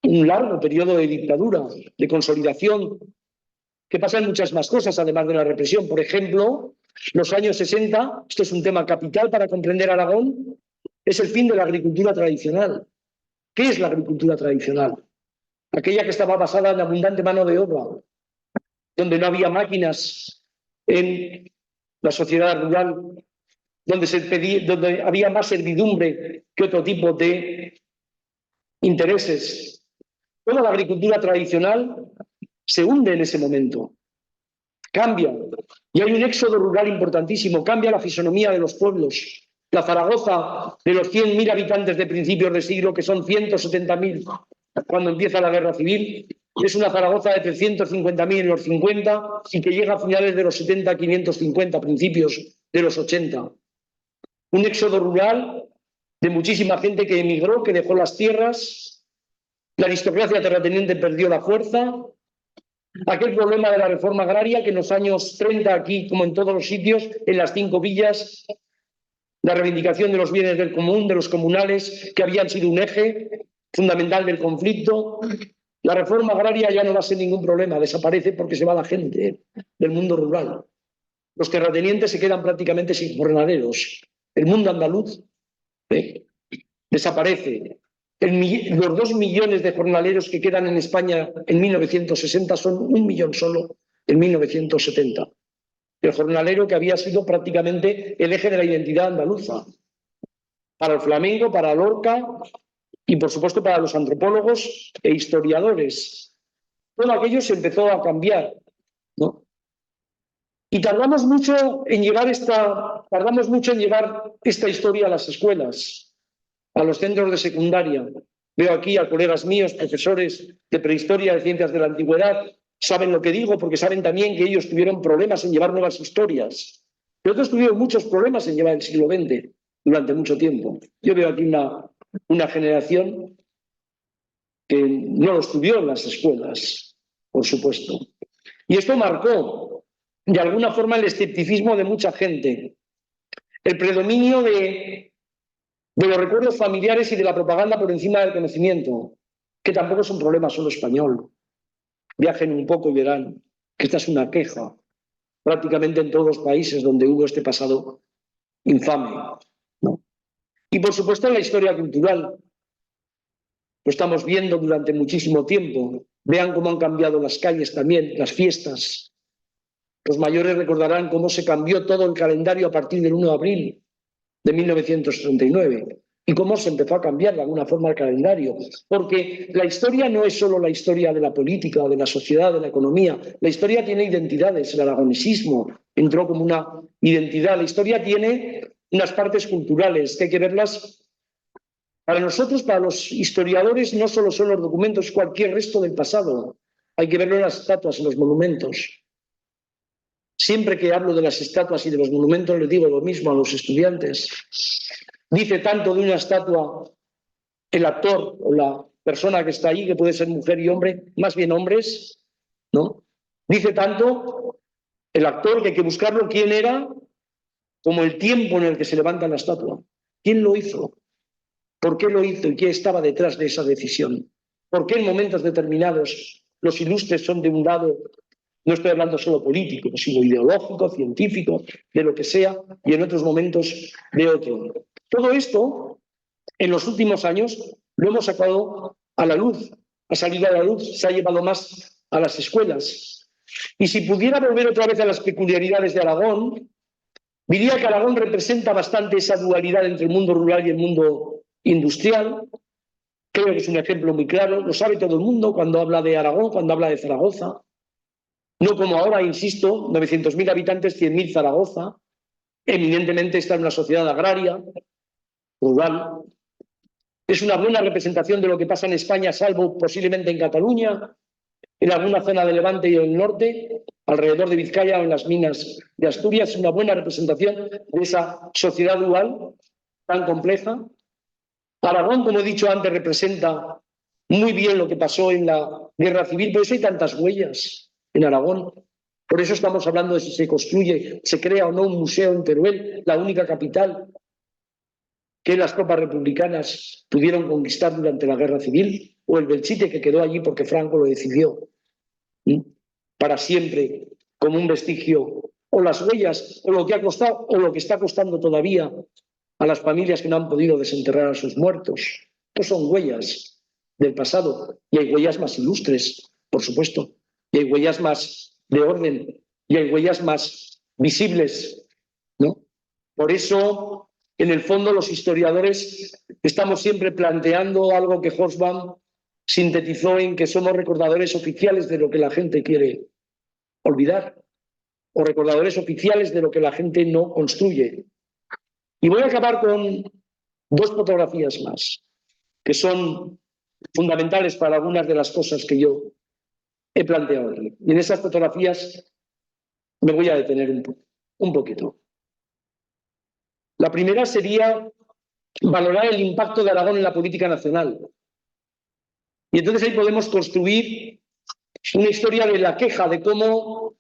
un largo periodo de dictadura, de consolidación, que pasan muchas más cosas además de la represión. Por ejemplo, los años 60, esto es un tema capital para comprender Aragón, es el fin de la agricultura tradicional. ¿Qué es la agricultura tradicional? Aquella que estaba basada en abundante mano de obra, donde no había máquinas en la sociedad rural, donde había más servidumbre que otro tipo de intereses. Toda la agricultura tradicional se hunde en ese momento, cambia, y hay un éxodo rural importantísimo, cambia la fisonomía de los pueblos. La Zaragoza de los 100.000 habitantes de principios de siglo, que son 170.000 cuando empieza la Guerra Civil, es una Zaragoza de 350.000 en los 50 y que llega a finales de los 70 a 550, principios de los 80. Un éxodo rural de muchísima gente que emigró, que dejó las tierras, la aristocracia terrateniente perdió la fuerza, aquel problema de la reforma agraria que en los años 30 aquí, como en todos los sitios, en las 5 villas, la reivindicación de los bienes del común, de los comunales, que habían sido un eje fundamental del conflicto. La reforma agraria ya no va a ser ningún problema, desaparece porque se va la gente del mundo rural. Los terratenientes se quedan prácticamente sin jornaleros. El mundo andaluz desaparece. Los 2 millones de jornaleros que quedan en España en 1960 son 1 millón solo en 1970. El jornalero que había sido prácticamente el eje de la identidad andaluza. Para el flamenco, para Lorca y, por supuesto, para los antropólogos e historiadores. Todo aquello se empezó a cambiar, ¿no? Y tardamos mucho en llevar esta historia a las escuelas, a los centros de secundaria. Veo aquí a colegas míos, profesores de prehistoria, de ciencias de la antigüedad, saben lo que digo porque saben también que ellos tuvieron problemas en llevar nuevas historias. Y otros tuvieron muchos problemas en llevar el siglo XX durante mucho tiempo. Yo veo aquí una generación que no lo estudió en las escuelas, por supuesto. Y esto marcó, de alguna forma, el escepticismo de mucha gente, el predominio de los recuerdos familiares y de la propaganda por encima del conocimiento, que tampoco es un problema solo español. Viajen un poco y verán que esta es una queja prácticamente en todos los países donde hubo este pasado infame, ¿no? Y por supuesto en la historia cultural. Lo estamos viendo durante muchísimo tiempo. Vean cómo han cambiado las calles también, las fiestas. Los mayores recordarán cómo se cambió todo el calendario a partir del 1 de abril de 1939 y cómo se empezó a cambiar de alguna forma el calendario. Porque la historia no es solo la historia de la política, de la sociedad, de la economía. La historia tiene identidades. El aragonesismo entró como una identidad. La historia tiene unas partes culturales que hay que verlas. Para nosotros, para los historiadores, no solo son los documentos, cualquier resto del pasado. Hay que verlo en las estatuas, en los monumentos. Siempre que hablo de las estatuas y de los monumentos les digo lo mismo a los estudiantes. Dice tanto de una estatua el actor o la persona que está ahí, que puede ser mujer y hombre, más bien hombres, ¿no? Dice tanto el actor que hay que buscarlo quién era, como el tiempo en el que se levanta la estatua. ¿Quién lo hizo? ¿Por qué lo hizo y qué estaba detrás de esa decisión? ¿Por qué en momentos determinados los ilustres son de un lado? No estoy hablando solo político, sino ideológico, científico, de lo que sea, y en otros momentos de otro. Todo esto, en los últimos años, lo hemos sacado a la luz, ha salido a la luz, se ha llevado más a las escuelas. Y si pudiera volver otra vez a las peculiaridades de Aragón, diría que Aragón representa bastante esa dualidad entre el mundo rural y el mundo industrial. Creo que es un ejemplo muy claro, lo sabe todo el mundo cuando habla de Aragón, cuando habla de Zaragoza. No como ahora, insisto, 900.000 habitantes, 100.000 Zaragoza. Eminentemente está en una sociedad agraria, rural. Es una buena representación de lo que pasa en España, salvo posiblemente en Cataluña, en alguna zona de Levante y del norte, alrededor de Vizcaya o en las minas de Asturias. Es una buena representación de esa sociedad rural tan compleja. Aragón, como he dicho antes, representa muy bien lo que pasó en la Guerra Civil, por eso hay tantas huellas en Aragón. Por eso estamos hablando de si se construye, se crea o no un museo en Teruel, la única capital que las tropas republicanas pudieron conquistar durante la Guerra Civil, o el Belchite, que quedó allí porque Franco lo decidió, para siempre, como un vestigio, o las huellas, o lo que ha costado, o lo que está costando todavía a las familias que no han podido desenterrar a sus muertos. Estos son huellas del pasado, y hay huellas más ilustres, por supuesto, y hay huellas más de orden, y hay huellas más visibles, ¿no? Por eso, en el fondo, los historiadores estamos siempre planteando algo que Hobsbawm sintetizó en que somos recordadores oficiales de lo que la gente quiere olvidar, o recordadores oficiales de lo que la gente no construye. Y voy a acabar con 2 fotografías más, que son fundamentales para algunas de las cosas que yo he planteado aquí. Y en esas fotografías me voy a detener un poquito. La primera sería valorar el impacto de Aragón en la política nacional. Y entonces ahí podemos construir una historia de la queja de cómo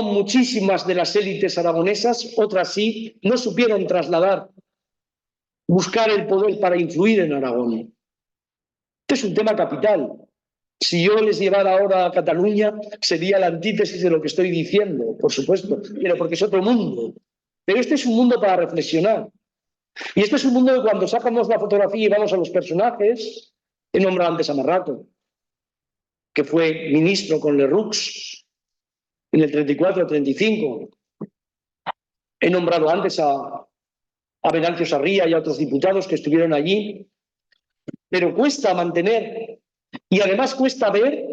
muchísimas de las élites aragonesas, otras sí, no supieron trasladar, buscar el poder para influir en Aragón. Este es un tema capital. Si yo les llevara ahora a Cataluña, sería la antítesis de lo que estoy diciendo, por supuesto, pero porque es otro mundo. Pero este es un mundo para reflexionar. Y este es un mundo que cuando sacamos la fotografía y vamos a los personajes, he nombrado antes a Marrato, que fue ministro con Lerroux en el 34-35. He nombrado antes a Venancio Sarría y a otros diputados que estuvieron allí. Pero cuesta mantener, y además cuesta ver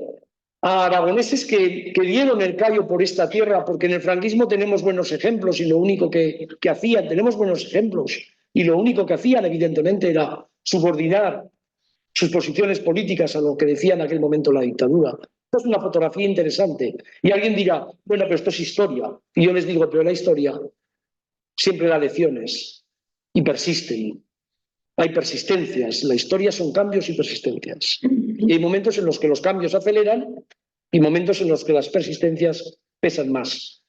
a aragoneses que dieron el callo por esta tierra, porque en el franquismo tenemos buenos ejemplos y lo único que hacían, tenemos buenos ejemplos, y lo único que hacían evidentemente era subordinar sus posiciones políticas a lo que decía en aquel momento la dictadura. Esto es una fotografía interesante. Y alguien dirá, bueno, pero esto es historia. Y yo les digo, pero la historia siempre da lecciones y persisten. Hay persistencias. La historia son cambios y persistencias. Y hay momentos en los que los cambios aceleran y momentos en los que las persistencias pesan más.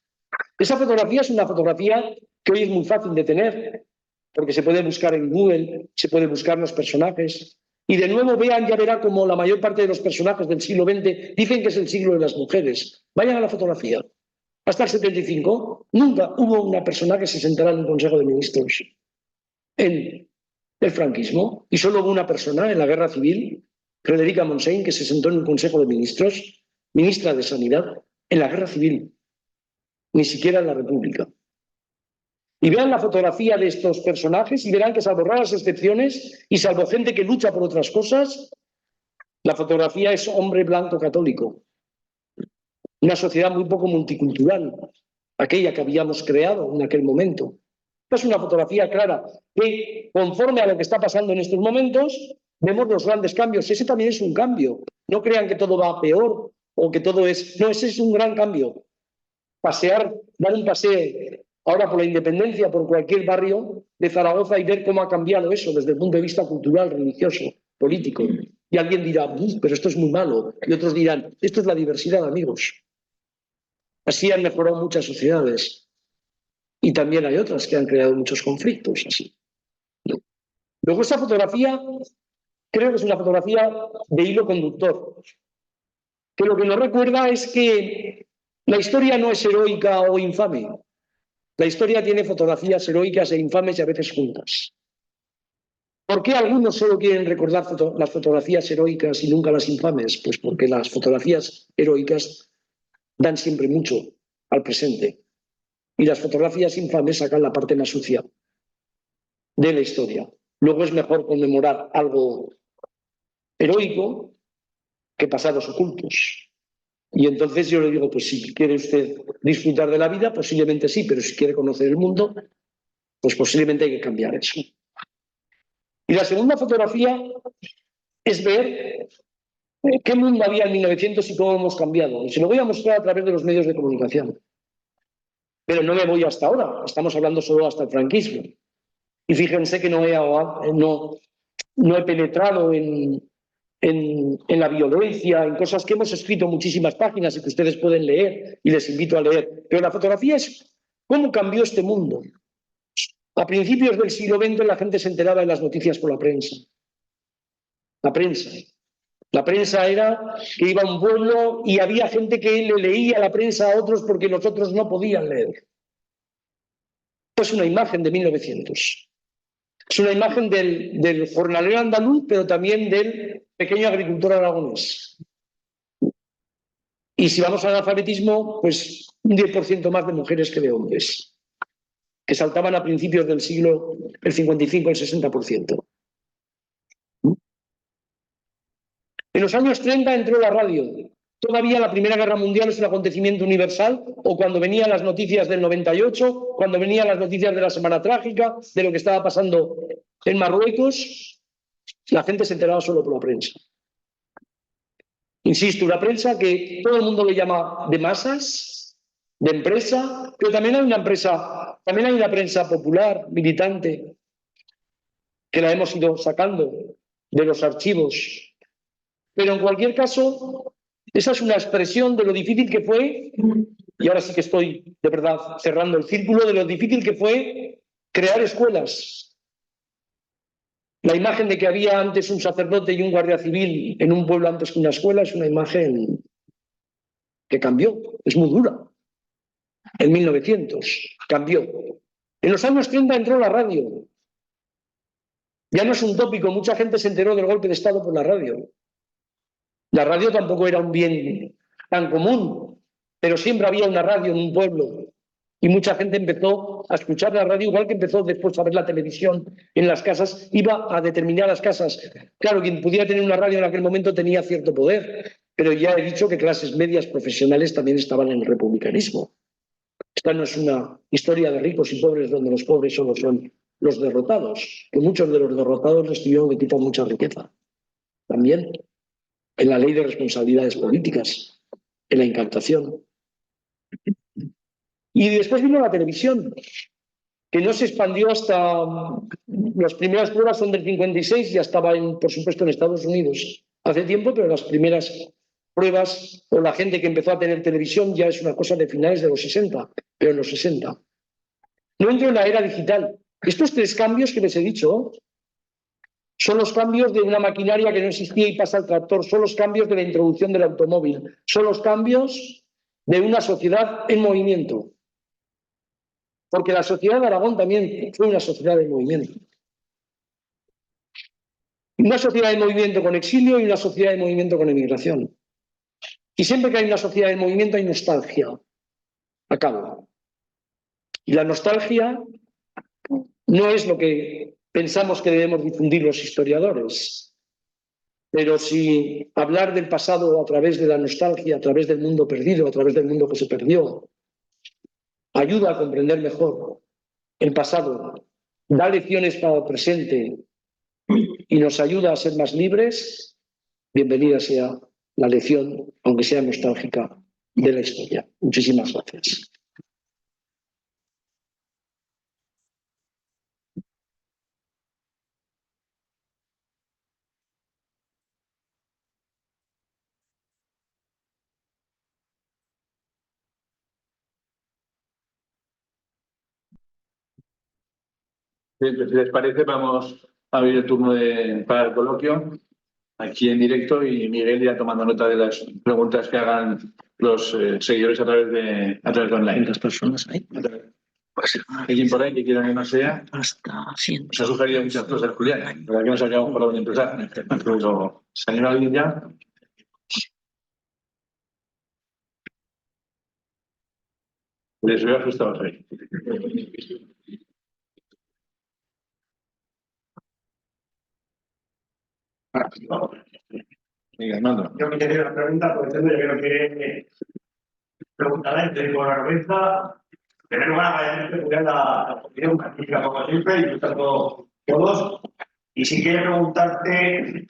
Esa fotografía es una fotografía que hoy es muy fácil de tener, porque se puede buscar en Google, se puede buscar los personajes. Y de nuevo ya verá como la mayor parte de los personajes del siglo XX dicen que es el siglo de las mujeres. Vayan a la fotografía. Hasta el 75 nunca hubo una persona que se sentara en un Consejo de Ministros en el franquismo. Y solo hubo una persona en la Guerra Civil, Frederica Montseny, que se sentó en un Consejo de Ministros, ministra de Sanidad, en la Guerra Civil. Ni siquiera en la República. Y vean la fotografía de estos personajes y verán que salvo raras excepciones y salvo gente que lucha por otras cosas, la fotografía es hombre blanco católico. Una sociedad muy poco multicultural, aquella que habíamos creado en aquel momento. Esta es una fotografía clara que, conforme a lo que está pasando en estos momentos, vemos los grandes cambios. Ese también es un cambio. No crean que todo va peor o que todo es... No, ese es un gran cambio. Pasear, dar un paseo ahora por la Independencia, por cualquier barrio de Zaragoza y ver cómo ha cambiado eso desde el punto de vista cultural, religioso, político. Y alguien dirá, pero esto es muy malo. Y otros dirán, esto es la diversidad, amigos. Así han mejorado muchas sociedades. Y también hay otras que han creado muchos conflictos así. Luego esta fotografía, creo que es una fotografía de hilo conductor. Que lo que nos recuerda es que la historia no es heroica o infame. La historia tiene fotografías heroicas e infames y a veces juntas. ¿Por qué algunos solo quieren recordar las fotografías heroicas y nunca las infames? Pues porque las fotografías heroicas dan siempre mucho al presente. Y las fotografías infames sacan la parte más sucia de la historia. Luego es mejor conmemorar algo heroico que pasados ocultos. Y entonces yo le digo, pues si quiere usted disfrutar de la vida, posiblemente sí, pero si quiere conocer el mundo, pues posiblemente hay que cambiar eso. Y la segunda fotografía es ver qué mundo había en 1900 y cómo hemos cambiado. Y se lo voy a mostrar a través de los medios de comunicación. Pero no me voy hasta ahora, estamos hablando solo hasta el franquismo. Y fíjense que no he penetrado en la violencia, en cosas que hemos escrito muchísimas páginas y que ustedes pueden leer y les invito a leer. Pero la fotografía es cómo cambió este mundo. A principios del siglo XX la gente se enteraba de las noticias por la prensa. La prensa. La prensa era que iba a un pueblo y había gente que le leía la prensa a otros porque los otros no podían leer. Esto es una imagen de 1900. Es una imagen del jornalero andaluz, pero también del pequeño agricultor aragonés. Y si vamos al alfabetismo, pues un 10% más de mujeres que de hombres, que saltaban a principios del siglo, el 55, el 60%. En los años 30 entró la radio. Todavía la Primera Guerra Mundial es un acontecimiento universal, o cuando venían las noticias del 98, cuando venían las noticias de la Semana Trágica, de lo que estaba pasando en Marruecos, la gente se enteraba solo por la prensa. Insisto, una prensa que todo el mundo le llama de masas, de empresa, pero también hay una prensa popular, militante, que la hemos ido sacando de los archivos. Pero en cualquier caso, Esa es una expresión de lo difícil que fue, y ahora sí que estoy de verdad cerrando el círculo, de lo difícil que fue crear escuelas. La imagen de que había antes un sacerdote y un guardia civil en un pueblo antes que una escuela es una imagen que cambió, es muy dura. En 1900 cambió. En los años 30 entró la radio. Ya no es un tópico, mucha gente se enteró del golpe de Estado por la radio. La radio tampoco era un bien tan común, pero siempre había una radio en un pueblo. Y mucha gente empezó a escuchar la radio, igual que empezó después a ver la televisión en las casas, iba a determinadas casas. Claro, quien pudiera tener una radio en aquel momento tenía cierto poder, pero ya he dicho que clases medias profesionales también estaban en el republicanismo. Esta no es una historia de ricos y pobres donde los pobres solo son los derrotados, que muchos de los derrotados les tuvieron que quitar mucha riqueza. También en la ley de responsabilidades políticas, en la incantación. Y después vino la televisión, que no se expandió hasta... Las primeras pruebas son del 56, ya estaba, por supuesto, en Estados Unidos hace tiempo, pero las primeras pruebas o la gente que empezó a tener televisión ya es una cosa de finales de los 60, pero en los 60. No entro en la era digital. Estos tres cambios que les he dicho son los cambios de una maquinaria que no existía y pasa al tractor, son los cambios de la introducción del automóvil, son los cambios de una sociedad en movimiento. Porque la sociedad de Aragón también fue una sociedad en movimiento. Una sociedad en movimiento con exilio y una sociedad en movimiento con emigración. Y siempre que hay una sociedad en movimiento hay nostalgia. Acabo. Y la nostalgia no es lo que pensamos que debemos difundir los historiadores. Pero si hablar del pasado a través de la nostalgia, a través del mundo perdido, a través del mundo que se perdió, ayuda a comprender mejor el pasado, da lecciones para el presente y nos ayuda a ser más libres, bienvenida sea la lección, aunque sea nostálgica, de la historia. Muchísimas gracias. Si les parece, vamos a abrir el turno para el coloquio aquí en directo y Miguel irá tomando nota de las preguntas que hagan los seguidores a través de online. ¿Cuántas personas hay? Pues, alguien por ahí que quiera que no sea. Hasta 100. Se ha sugerido muchas cosas, Julián. La verdad que nos acabamos por dónde empezar. Pero, ¿se anima alguien ya? Les veo asustados ahí. Venga, Armando. Yo me quería una pregunta, porque yo creo que preguntará entre con la vergüenza. En primer lugar, agradecer la oposición magnífica como siempre, y gustando todos. Y si quiero preguntarte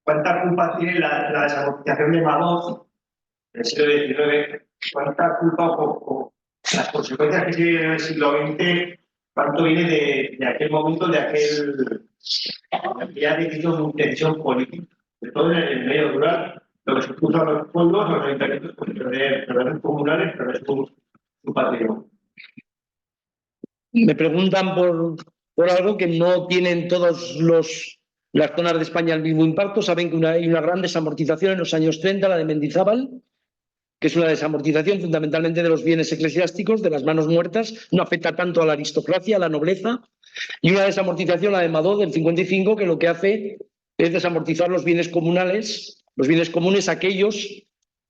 cuánta culpa tiene la desamortización de Madoz del siglo XIX, cuánta culpa o las consecuencias que tiene en el siglo XX, cuánto viene de aquel momento, de aquella decisión política, de todo en el medio rural, lo que se puso a los pueblos, los ayuntamientos, los comunales, pero es su patrimonio. Me preguntan por algo que no tienen todas las zonas de España el mismo impacto. Saben que hay una gran desamortización en los años 30, la de Mendizábal, que es una desamortización fundamentalmente de los bienes eclesiásticos, de las manos muertas, no afecta tanto a la aristocracia, a la nobleza, y una desamortización, la de Madoz, del 55, que lo que hace es desamortizar los bienes comunales, los bienes comunes, aquellos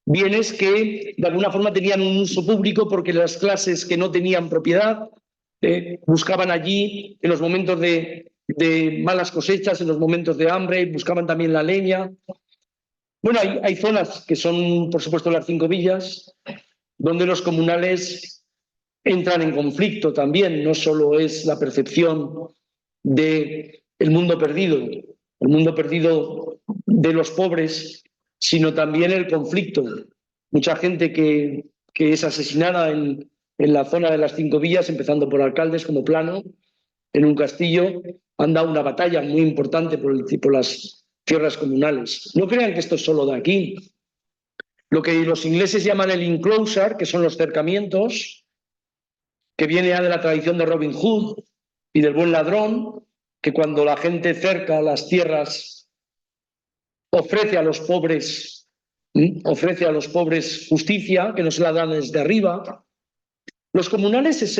bienes que de alguna forma tenían un uso público porque las clases que no tenían propiedad buscaban allí en los momentos de malas cosechas, en los momentos de hambre, buscaban también la leña. Bueno, hay zonas que son, por supuesto, las 5 villas, donde los comunales entran en conflicto también. No solo es la percepción del mundo perdido, el mundo perdido de los pobres, sino también el conflicto. Mucha gente que es asesinada en la zona de las 5 villas, empezando por alcaldes como Plano, en un castillo, han dado una batalla muy importante por tierras comunales. No crean que esto es solo de aquí. Lo que los ingleses llaman el enclosure, que son los cercamientos, que viene ya de la tradición de Robin Hood y del buen ladrón, que cuando la gente cerca las tierras ofrece a los pobres justicia, que no se la dan desde arriba. Los comunales es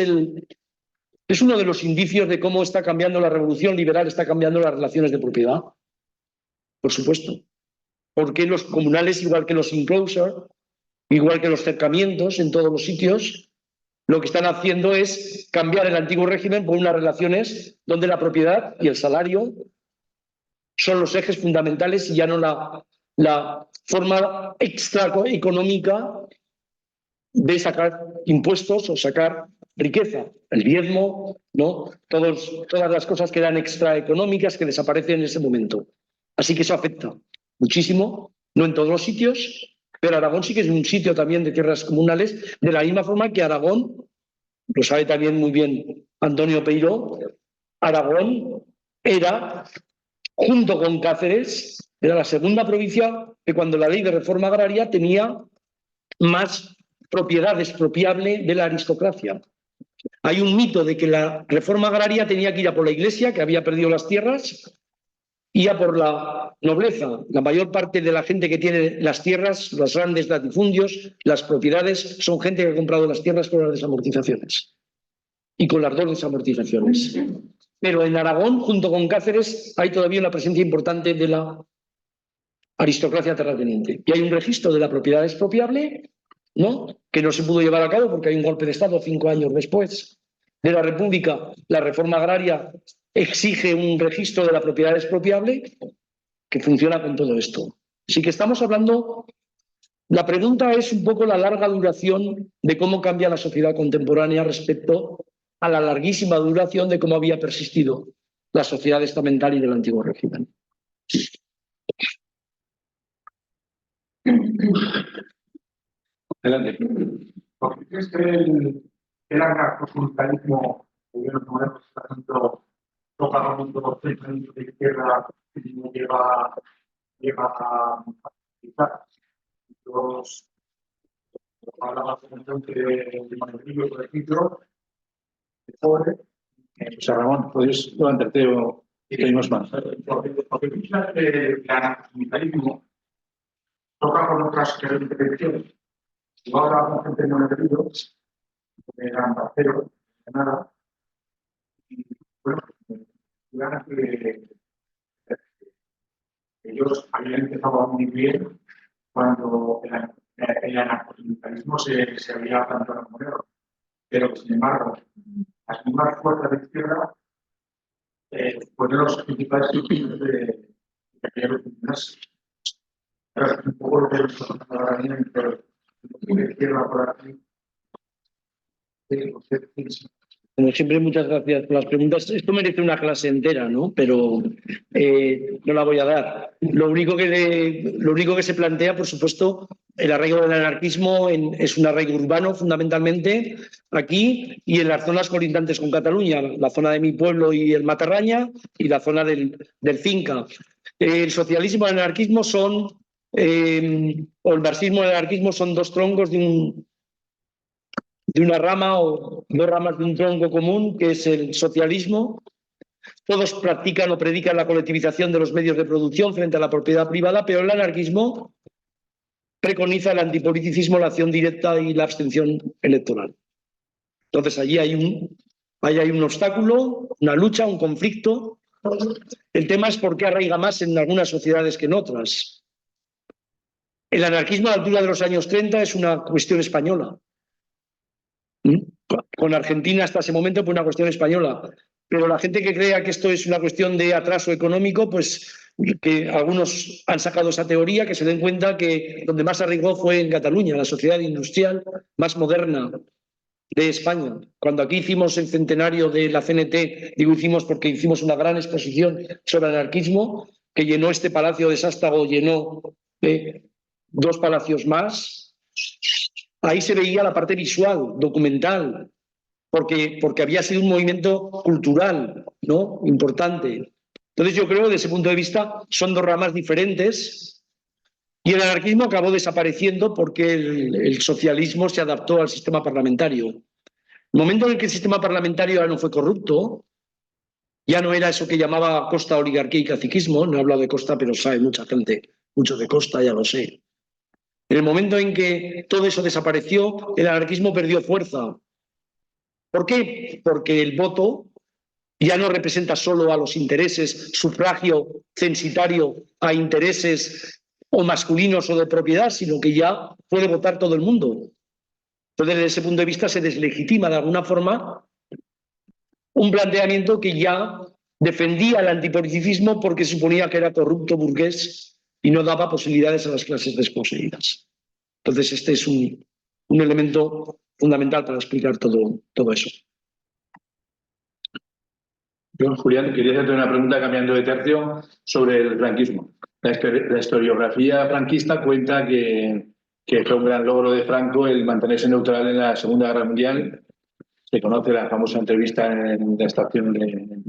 uno de los indicios de cómo está cambiando la revolución liberal, está cambiando las relaciones de propiedad. Por supuesto. Porque los comunales, igual que los enclosure, igual que los cercamientos en todos los sitios, lo que están haciendo es cambiar el antiguo régimen por unas relaciones donde la propiedad y el salario son los ejes fundamentales y ya no la forma extraeconómica de sacar impuestos o sacar riqueza, el diezmo, ¿no? Todas las cosas que eran extraeconómicas que desaparecen en ese momento. Así que eso afecta muchísimo, no en todos los sitios, pero Aragón sí que es un sitio también de tierras comunales, de la misma forma que Aragón, lo sabe también muy bien Antonio Peiró, Aragón era, junto con Cáceres, era la segunda provincia que cuando la ley de reforma agraria tenía más propiedad expropiable de la aristocracia. Hay un mito de que la reforma agraria tenía que ir a por la Iglesia, que había perdido las tierras, y a por la nobleza. La mayor parte de la gente que tiene las tierras, los grandes latifundios, las propiedades, son gente que ha comprado las tierras con las desamortizaciones. Y con las dos desamortizaciones. Pero en Aragón, junto con Cáceres, hay todavía una presencia importante de la aristocracia terrateniente. Y hay un registro de la propiedad expropiable, ¿no?, que no se pudo llevar a cabo porque hay un golpe de Estado 5 años después de la República. La reforma agraria exige un registro de la propiedad expropiable que funciona con todo esto. Así que estamos hablando, la pregunta es un poco la larga duración de cómo cambia la sociedad contemporánea respecto a la larguísima duración de cómo había persistido la sociedad estamentaria y del antiguo régimen. Adelante. ¿Por qué crees que el anarcosindicalismo que los modernos está haciendo toca mucho pensamiento de izquierda y no lleva a utilizar? Los hablaba de Manuel, por ejemplo, de pobre. José Ramón, ¿puedes levantarte o pedimos más? Porque piensas que el anarcosindicalismo toca con otras intervenciones. Ahora la gente no le ha pedido, eran parceros, de nada. Y bueno, que ellos habían empezado muy bien cuando el anarcosindicalismo se había plantado en Moreno. Pero, sin embargo, las mismas fuerzas de izquierda fueron los principales críticos de aquellas oficinas. Es un poco lo que nos ahora bien, pero de izquierda por aquí. Como siempre, muchas gracias por las preguntas. Esto merece una clase entera, ¿no? Pero no la voy a dar. Lo único que se plantea, por supuesto, el arraigo del anarquismo es un arraigo urbano, fundamentalmente, aquí y en las zonas colindantes con Cataluña, la zona de mi pueblo y el Matarraña y la zona del Cinca. El socialismo y el anarquismo son, o el marxismo y el anarquismo son dos troncos de una rama o dos ramas de un tronco común, que es el socialismo. Todos practican o predican la colectivización de los medios de producción frente a la propiedad privada, pero el anarquismo preconiza el antipoliticismo, la acción directa y la abstención electoral. Entonces allí hay un obstáculo, una lucha, un conflicto. El tema es por qué arraiga más en algunas sociedades que en otras. El anarquismo a la altura de los años 30 es una cuestión española. Con Argentina hasta ese momento fue una cuestión española, pero la gente que crea que esto es una cuestión de atraso económico, pues que algunos han sacado esa teoría, que se den cuenta que donde más arraigó fue en Cataluña, la sociedad industrial más moderna de España. Cuando aquí hicimos el centenario de la CNT, digo hicimos porque hicimos una gran exposición sobre anarquismo, que llenó este Palacio de Sástago, llenó 2 palacios más. Ahí se veía la parte visual, documental, porque había sido un movimiento cultural, ¿no?, importante. Entonces yo creo que desde ese punto de vista son dos ramas diferentes y el anarquismo acabó desapareciendo porque el socialismo se adaptó al sistema parlamentario. El momento en el que el sistema parlamentario ya no fue corrupto, ya no era eso que llamaba Costa oligarquía y caciquismo, no he hablado de Costa, pero sabe mucha gente, mucho de Costa, ya lo sé. En el momento en que todo eso desapareció, el anarquismo perdió fuerza. ¿Por qué? Porque el voto ya no representa solo a los intereses, sufragio censitario a intereses o masculinos o de propiedad, sino que ya puede votar todo el mundo. Entonces, desde ese punto de vista, se deslegitima de alguna forma un planteamiento que ya defendía el antipoliticismo porque suponía que era corrupto burgués y no daba posibilidades a las clases desposeídas. Entonces, este es un elemento fundamental para explicar todo eso. Yo, Julián, quería hacerte una pregunta cambiando de tercio sobre el franquismo. La historiografía franquista cuenta que fue un gran logro de Franco el mantenerse neutral en la Segunda Guerra Mundial. Se conoce la famosa entrevista en la estación en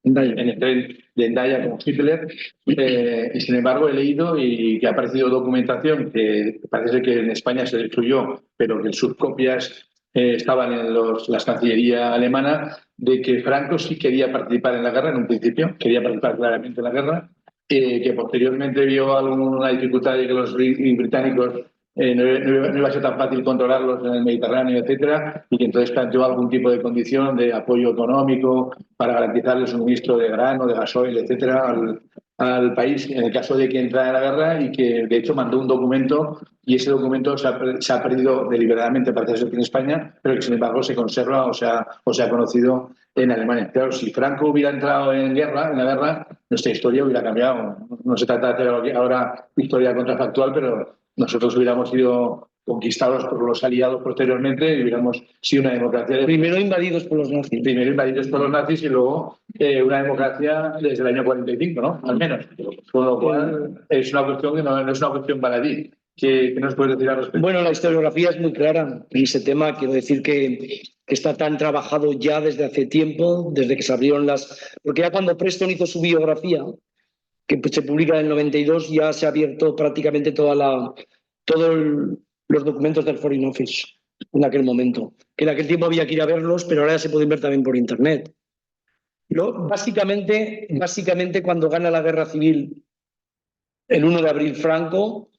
el tren de Hendaya con Hitler. Y sin embargo he leído y que ha aparecido documentación que parece que en España se destruyó, pero que sus copias estaban en las cancillerías alemanas, de que Franco sí quería participar en la guerra en un principio, quería participar claramente en la guerra, que posteriormente vio alguna dificultad de que los británicos no iba a ser tan fácil controlarlos en el Mediterráneo, etcétera, y que entonces planteó algún tipo de condición de apoyo económico para garantizar el suministro de grano, de gasoil, etcétera, al país en el caso de que entrara en la guerra, y que de hecho mandó un documento, y ese documento se ha perdido deliberadamente, parece ser que en España, pero que sin embargo se conserva o se ha conocido en Alemania. Claro, si Franco hubiera entrado en la guerra, nuestra historia hubiera cambiado. No se trata de hacer ahora historia contrafactual, pero nosotros hubiéramos sido conquistados por los aliados posteriormente y hubiéramos sido una democracia. Primero invadidos por los nazis. Primero invadidos por los nazis y luego una democracia desde el año 45, ¿no? Al menos. Con lo cual es una cuestión que no es una cuestión baladí. ¿Qué nos puedes decir al respecto? Bueno, la historiografía es muy clara en ese tema. Quiero decir que está tan trabajado ya desde hace tiempo, desde que se abrieron Porque ya cuando Preston hizo su biografía, que se publica en el 92, ya se ha abierto prácticamente todos los documentos del Foreign Office en aquel momento. Que en aquel tiempo había que ir a verlos, pero ahora ya se pueden ver también por Internet. Básicamente, cuando gana la guerra civil el 1 de abril Franco,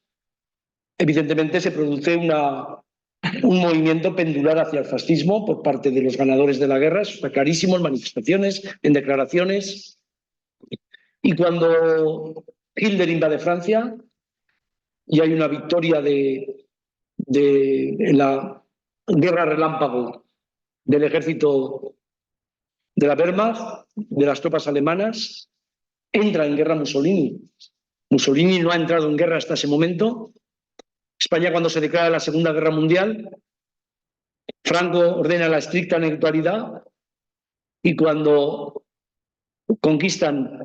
evidentemente se produce un movimiento pendular hacia el fascismo por parte de los ganadores de la guerra, eso está clarísimo en manifestaciones, en declaraciones. Y cuando Hitler invade Francia y hay una victoria en la guerra relámpago del ejército de la Wehrmacht, de las tropas alemanas, entra en guerra Mussolini. Mussolini no ha entrado en guerra hasta ese momento. España, cuando se declara la Segunda Guerra Mundial, Franco ordena la estricta neutralidad, y cuando conquistan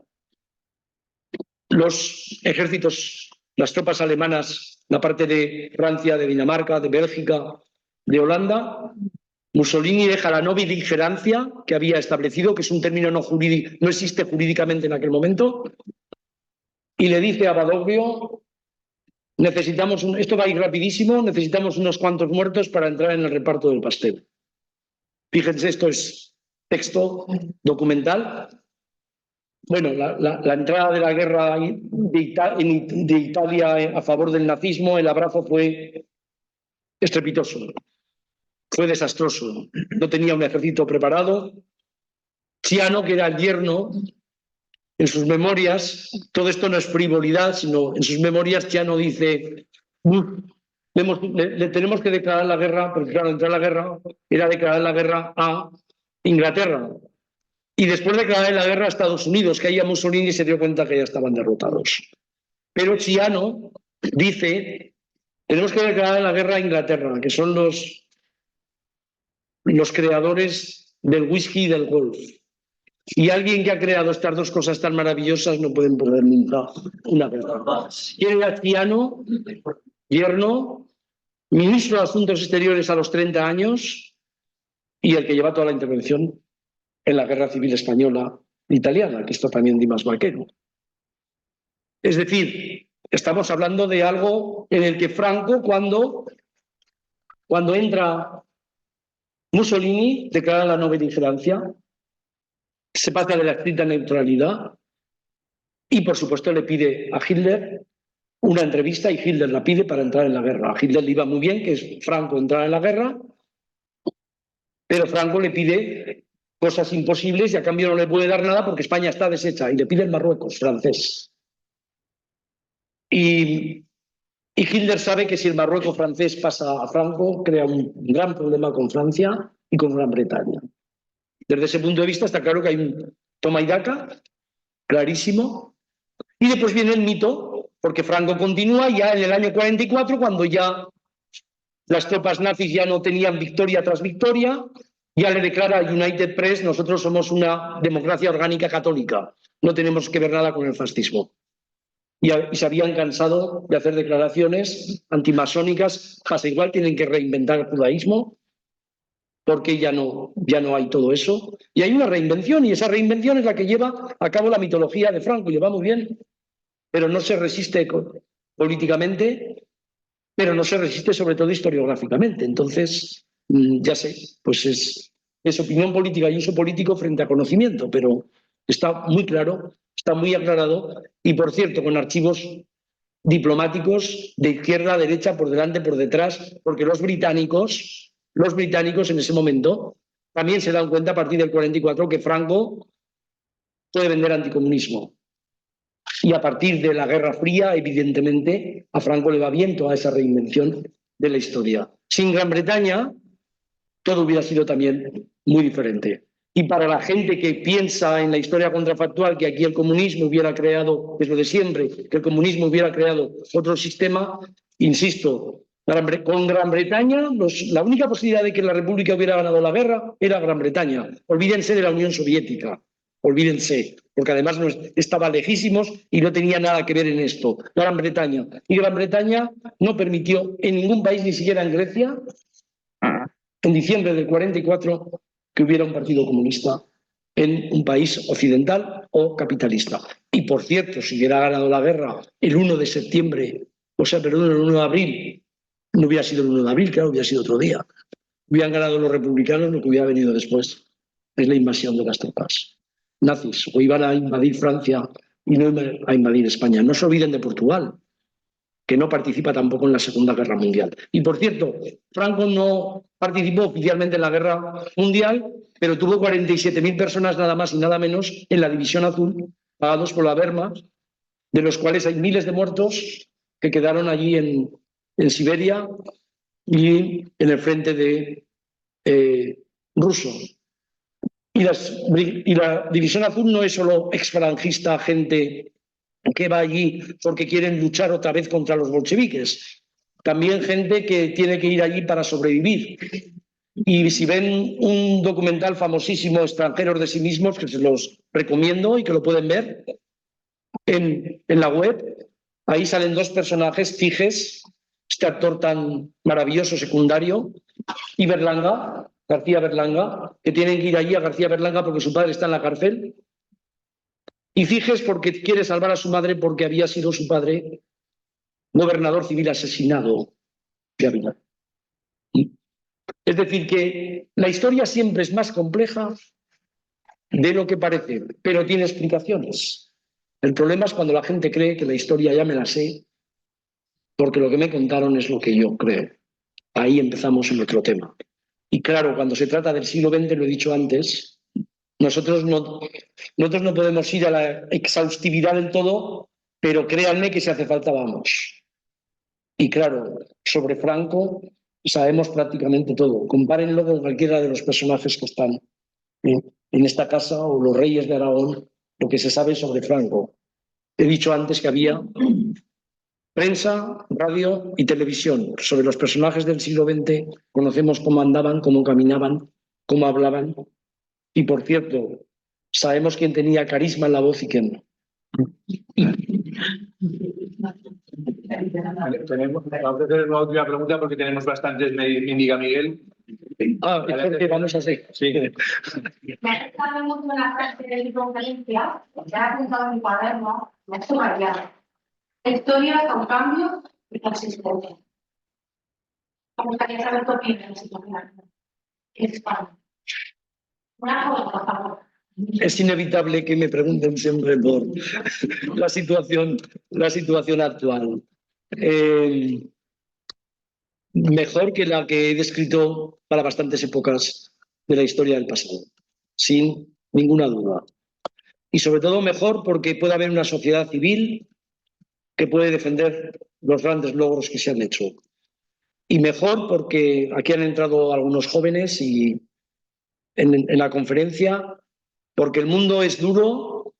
los ejércitos, las tropas alemanas, la parte de Francia, de Dinamarca, de Bélgica, de Holanda, Mussolini deja la no beligerancia que había establecido, que es un término no existe jurídicamente en aquel momento, y le dice a Badoglio: esto va a ir rapidísimo, necesitamos unos cuantos muertos para entrar en el reparto del pastel. Fíjense, esto es texto documental. Bueno, la entrada de la guerra de Italia a favor del nazismo, el abrazo fue estrepitoso, fue desastroso. No tenía un ejército preparado. Chiano, que era el yerno, en sus memorias, todo esto no es frivolidad, sino en sus memorias Chiano dice: le tenemos que declarar la guerra, porque claro, entrar a la guerra era declarar la guerra a Inglaterra. Y después de declarar la guerra a Estados Unidos, que ahí a Mussolini se dio cuenta que ya estaban derrotados. Pero Chiano dice: tenemos que declarar la guerra a Inglaterra, que son los creadores del whisky y del golf. Y alguien que ha creado estas dos cosas tan maravillosas no pueden perder nunca una guerra. ¿Quién era Chiano? Yerno, ministro de Asuntos Exteriores a los 30 años y el que lleva toda la intervención en la Guerra Civil Española italiana, que esto también Dimas Baquero. Es decir, estamos hablando de algo en el que Franco, cuando entra Mussolini, declara la no beligerancia, se pasa de la estricta neutralidad y, por supuesto, le pide a Hitler una entrevista y Hitler la pide para entrar en la guerra. A Hitler le iba muy bien que Franco entrara en la guerra, pero Franco le pide cosas imposibles y a cambio no le puede dar nada porque España está deshecha y le pide el Marruecos francés. Y Hitler sabe que si el Marruecos francés pasa a Franco, crea un gran problema con Francia y con Gran Bretaña. Desde ese punto de vista está claro que hay un toma y daca, clarísimo. Y después viene el mito, porque Franco continúa ya en el año 44, cuando ya las tropas nazis ya no tenían victoria tras victoria, ya le declara a United Press: nosotros somos una democracia orgánica católica, no tenemos que ver nada con el fascismo. Y se habían cansado de hacer declaraciones antimasónicas, pasa igual, tienen que reinventar el judaísmo, porque ya no hay todo eso. Y hay una reinvención, y esa reinvención es la que lleva a cabo la mitología de Franco, y le va muy bien, pero no se resiste políticamente, pero no se resiste sobre todo historiográficamente. Entonces, ya sé, pues es opinión política y uso político frente a conocimiento, pero está muy claro, está muy aclarado, y por cierto, con archivos diplomáticos de izquierda a derecha, por delante, por detrás, porque los británicos en ese momento también se dan cuenta a partir del 44 que Franco puede vender anticomunismo. Y a partir de la Guerra Fría, evidentemente, a Franco le va bien toda esa reinvención de la historia. Sin Gran Bretaña, todo hubiera sido también muy diferente. Y para la gente que piensa en la historia contrafactual que aquí el comunismo hubiera creado, es lo de siempre, que el comunismo hubiera creado otro sistema, insisto, con Gran Bretaña, la única posibilidad de que la República hubiera ganado la guerra era Gran Bretaña. Olvídense de la Unión Soviética, olvídense, porque además estaba lejísimos y no tenía nada que ver en esto. Gran Bretaña. Y Gran Bretaña no permitió en ningún país, ni siquiera en Grecia, en diciembre del 44, que hubiera un partido comunista en un país occidental o capitalista. Y por cierto, si hubiera ganado la guerra el 1 de septiembre, el 1 de abril, no hubiera sido el 1 de abril, claro, hubiera sido otro día. Hubieran ganado los republicanos, lo que hubiera venido después es la invasión de las tropas nazis, o iban a invadir Francia y no a invadir España. No se olviden de Portugal, que no participa tampoco en la Segunda Guerra Mundial. Y por cierto, Franco no participó oficialmente en la Guerra Mundial, pero tuvo 47.000 personas nada más y nada menos en la División Azul, pagados por la Wehrmacht, de los cuales hay miles de muertos que quedaron allí en Siberia y en el frente de ruso. Y la División Azul no es solo exfalangista, gente que va allí porque quieren luchar otra vez contra los bolcheviques. También gente que tiene que ir allí para sobrevivir. Y si ven un documental famosísimo, Extranjeros de sí mismos, que se los recomiendo y que lo pueden ver en la web, ahí salen dos personajes, Figes, este actor tan maravilloso secundario, y Berlanga, García Berlanga, que tienen que ir allí a García Berlanga porque su padre está en la cárcel. Y Figes porque quiere salvar a su madre porque había sido su padre gobernador civil asesinado de Ávila. Es decir, que la historia siempre es más compleja de lo que parece, pero tiene explicaciones. El problema es cuando la gente cree que la historia ya me la sé, porque lo que me contaron es lo que yo creo. Ahí empezamos en otro tema. Y claro, cuando se trata del siglo XX, lo he dicho antes, nosotros no podemos ir a la exhaustividad del todo, pero créanme que si hace falta vamos. Y claro, sobre Franco sabemos prácticamente todo. Compárenlo con cualquiera de los personajes que están en esta casa o los reyes de Aragón, lo que se sabe sobre Franco. He dicho antes que había prensa, radio y televisión. Sobre los personajes del siglo XX conocemos cómo andaban, cómo caminaban, cómo hablaban. Y por cierto, sabemos quién tenía carisma en la voz y quién no. Vamos a hacer una última pregunta porque tenemos bastantes, me indica Miguel. Ah, es porque vamos así. Sí. Me ha gustado mucho una frase del libro Valencia, que ha apuntado en mi cuaderno, me ha hecho variar. La historia con cambio y consistencia. Me gustaría saber tu opinión en la situación en España. Una cosa, por favor. Es inevitable que me pregunten siempre por la situación actual. Mejor que la que he descrito para bastantes épocas de la historia del pasado, sin ninguna duda. Y sobre todo mejor porque puede haber una sociedad civil que puede defender los grandes logros que se han hecho. Y mejor porque aquí han entrado algunos jóvenes y en la conferencia, porque el mundo es duro,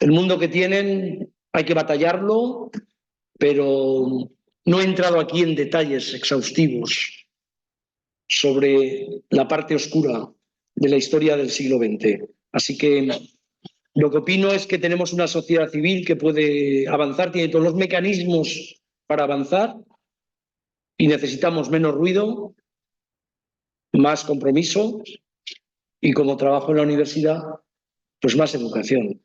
el mundo que tienen hay que batallarlo, pero no he entrado aquí en detalles exhaustivos sobre la parte oscura de la historia del siglo XX. Así que lo que opino es que tenemos una sociedad civil que puede avanzar, tiene todos los mecanismos para avanzar y necesitamos menos ruido, más compromiso y, como trabajo en la universidad, pues más educación.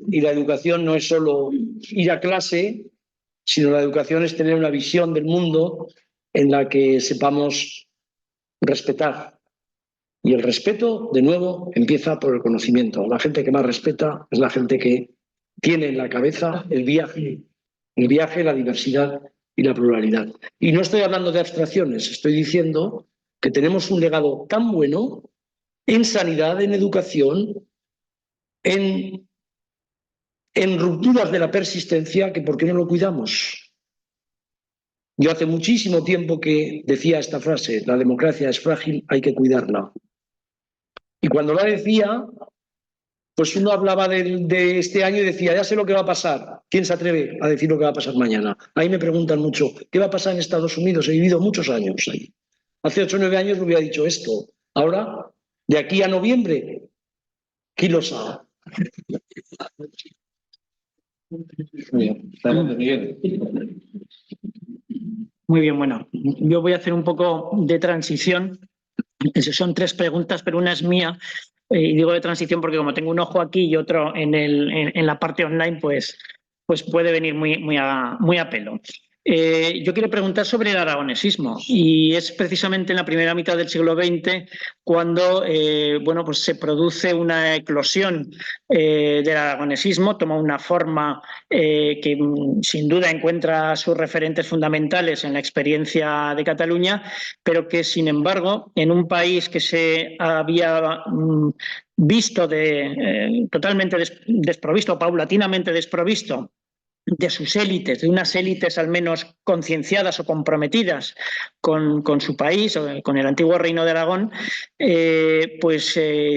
Y la educación no es solo ir a clase, sino la educación es tener una visión del mundo en la que sepamos respetar. Y el respeto, de nuevo, empieza por el conocimiento. La gente que más respeta es la gente que tiene en la cabeza el viaje, la diversidad y la pluralidad. Y no estoy hablando de abstracciones, estoy diciendo que tenemos un legado tan bueno en sanidad, en educación, en rupturas de la persistencia, que ¿por qué no lo cuidamos? Yo hace muchísimo tiempo que decía esta frase: la democracia es frágil, hay que cuidarla. Y cuando la decía, pues uno hablaba de este año y decía, ya sé lo que va a pasar. ¿Quién se atreve a decir lo que va a pasar mañana? Ahí me preguntan mucho, ¿qué va a pasar en Estados Unidos? He vivido muchos años ahí. Hace 8 o 9 años no hubiera dicho esto. Ahora, de aquí a noviembre, ¿quién lo sabe? Muy bien, bueno, yo voy a hacer un poco de transición. Son 3 preguntas, pero una es mía. Y digo de transición porque como tengo un ojo aquí y otro en la parte online, pues puede venir muy a pelo. Yo quiero preguntar sobre el aragonesismo, y es precisamente en la primera mitad del siglo XX cuando pues se produce una eclosión del aragonesismo, toma una forma que sin duda encuentra sus referentes fundamentales en la experiencia de Cataluña, pero que sin embargo en un país que se había visto totalmente desprovisto, paulatinamente desprovisto de sus élites, de unas élites al menos concienciadas o comprometidas con su país o con el antiguo Reino de Aragón,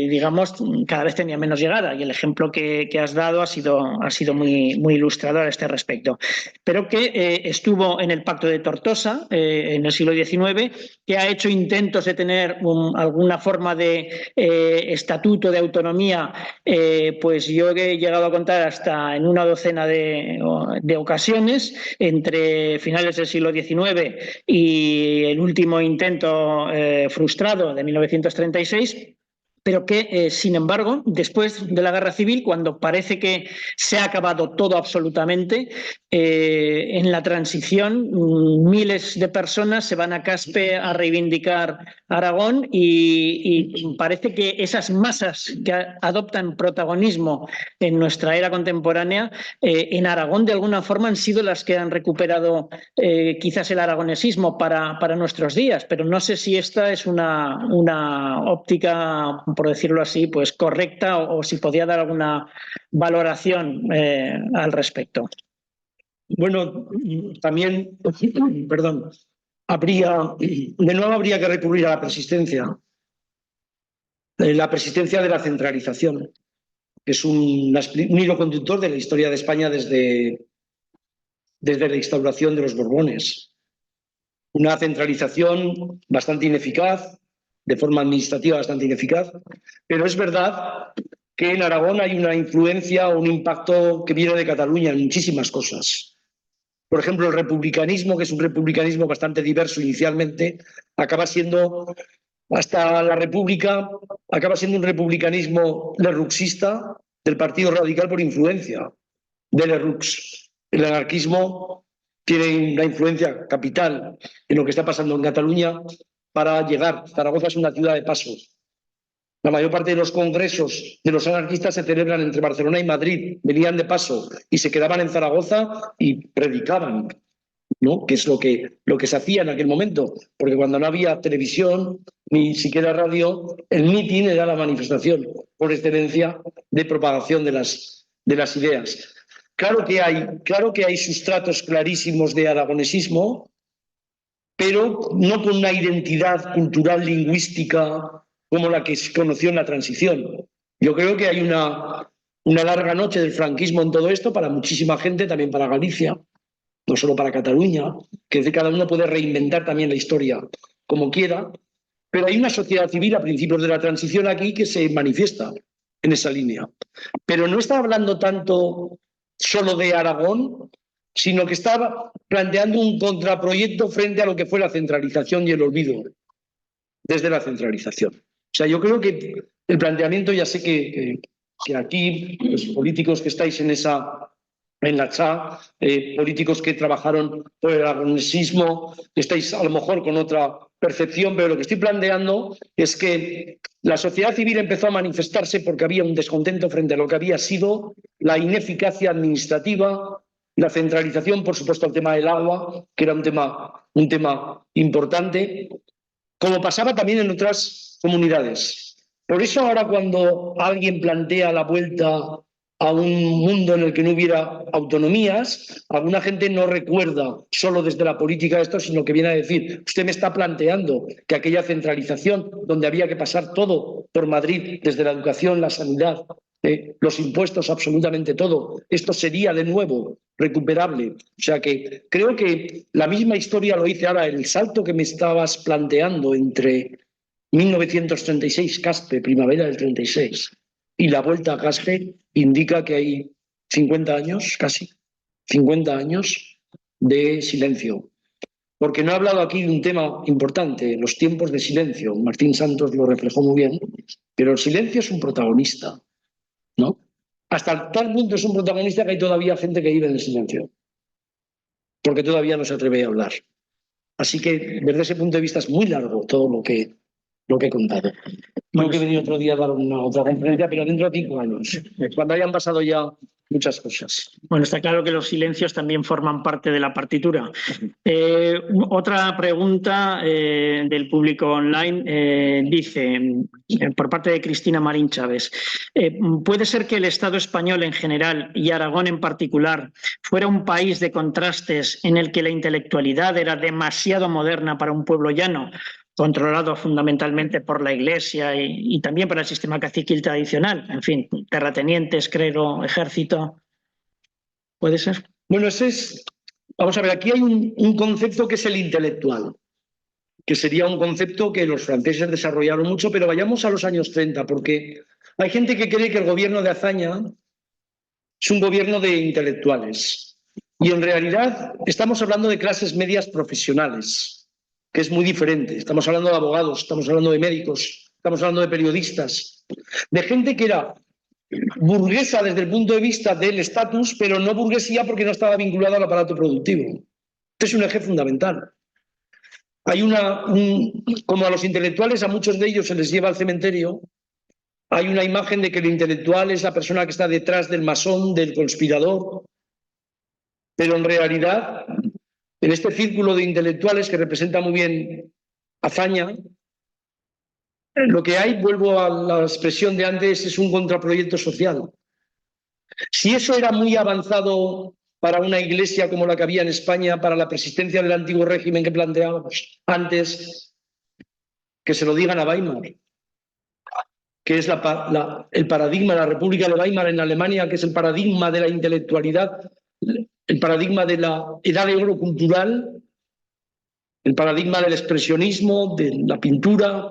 digamos, cada vez tenía menos llegada, y el ejemplo que has dado ha sido muy ilustrador a este respecto. Pero que estuvo en el Pacto de Tortosa en el siglo XIX, que ha hecho intentos de tener alguna forma de estatuto de autonomía, pues yo he llegado a contar hasta en una docena de ocasiones entre finales del siglo XIX y el último intento frustrado de 1936. Pero que, sin embargo, después de la Guerra Civil, cuando parece que se ha acabado todo absolutamente, en la transición miles de personas se van a Caspe a reivindicar Aragón, y parece que esas masas que adoptan protagonismo en nuestra era contemporánea, en Aragón de alguna forma han sido las que han recuperado quizás el aragonesismo para nuestros días, pero no sé si esta es una óptica, por decirlo así, pues correcta, o si podía dar alguna valoración al respecto. Bueno, también, perdón, de nuevo habría que recurrir a la persistencia de la centralización, que es un hilo conductor de la historia de España desde la instauración de los Borbones. Una centralización bastante ineficaz, de forma administrativa bastante ineficaz, pero es verdad que en Aragón hay una influencia o un impacto que viene de Cataluña en muchísimas cosas. Por ejemplo, el republicanismo, que es un republicanismo bastante diverso inicialmente, acaba siendo hasta la República acaba siendo un republicanismo lerruxista del Partido Radical por influencia de Lerroux. El anarquismo tiene una influencia capital en lo que está pasando en Cataluña para llegar. Zaragoza es una ciudad de paso. La mayor parte de los congresos de los anarquistas se celebran entre Barcelona y Madrid. Venían de paso y se quedaban en Zaragoza y predicaban, ¿no? Que es lo que se hacía en aquel momento, porque cuando no había televisión ni siquiera radio, el mitin era la manifestación por excelencia de propagación de las ideas. Claro que hay sustratos clarísimos de aragonesismo, pero no con una identidad cultural lingüística como la que se conoció en la transición. Yo creo que hay una larga noche del franquismo en todo esto para muchísima gente, también para Galicia, no solo para Cataluña, que cada uno puede reinventar también la historia como quiera, pero hay una sociedad civil a principios de la transición aquí que se manifiesta en esa línea. Pero no está hablando tanto solo de Aragón, sino que está planteando un contraproyecto frente a lo que fue la centralización y el olvido desde la centralización. O sea, yo creo que el planteamiento, ya sé que aquí los políticos que estáis en la CHA, políticos que trabajaron por el aragonesismo, estáis a lo mejor con otra percepción, pero lo que estoy planteando es que la sociedad civil empezó a manifestarse porque había un descontento frente a lo que había sido la ineficacia administrativa, la centralización, por supuesto, el tema del agua, que era un tema importante, como pasaba también en otras comunidades. Por eso ahora cuando alguien plantea la vuelta a un mundo en el que no hubiera autonomías, alguna gente no recuerda solo desde la política esto, sino que viene a decir, usted me está planteando que aquella centralización donde había que pasar todo por Madrid, desde la educación, la sanidad, los impuestos, absolutamente todo, esto sería de nuevo recuperable. O sea que creo que la misma historia lo hice ahora, el salto que me estabas planteando entre 1936, Caspe, primavera del 36, y la vuelta a Caspe indica que hay 50 años, casi 50 años de silencio. Porque no he hablado aquí de un tema importante, los tiempos de silencio. Martín Santos lo reflejó muy bien, pero el silencio es un protagonista, ¿no? Hasta tal punto es un protagonista que hay todavía gente que vive en el silencio, porque todavía no se atreve a hablar. Así que desde ese punto de vista es muy largo todo lo que he contado. Tengo que venir otro día a dar otra conferencia, pero dentro de 5 años, cuando hayan pasado ya muchas cosas. Bueno, está claro que los silencios también forman parte de la partitura. Otra pregunta del público online dice, por parte de Cristina Marín Chávez, ¿puede ser que el Estado español en general y Aragón en particular fuera un país de contrastes en el que la intelectualidad era demasiado moderna para un pueblo llano, controlado fundamentalmente por la Iglesia y también por el sistema caciquil tradicional? En fin, terratenientes, clero, ejército. ¿Puede ser? Bueno, vamos a ver, aquí hay un concepto que es el intelectual, que sería un concepto que los franceses desarrollaron mucho, pero vayamos a los años 30, porque hay gente que cree que el gobierno de Azaña es un gobierno de intelectuales. Y en realidad estamos hablando de clases medias profesionales, que es muy diferente. Estamos hablando de abogados, estamos hablando de médicos, estamos hablando de periodistas, de gente que era burguesa desde el punto de vista del estatus, pero no burguesía porque no estaba vinculada al aparato productivo. Este es un eje fundamental. Hay como a los intelectuales, a muchos de ellos se les lleva al cementerio, hay una imagen de que el intelectual es la persona que está detrás del masón, del conspirador, pero en realidad, en este círculo de intelectuales que representa muy bien Azaña, lo que hay, vuelvo a la expresión de antes, es un contraproyecto social. Si eso era muy avanzado para una iglesia como la que había en España, para la persistencia del antiguo régimen que planteábamos antes, que se lo digan a Weimar, que es el paradigma de la República de Weimar en Alemania, que es el paradigma de la intelectualidad, el paradigma de la edad de oro cultural, el paradigma del expresionismo, de la pintura,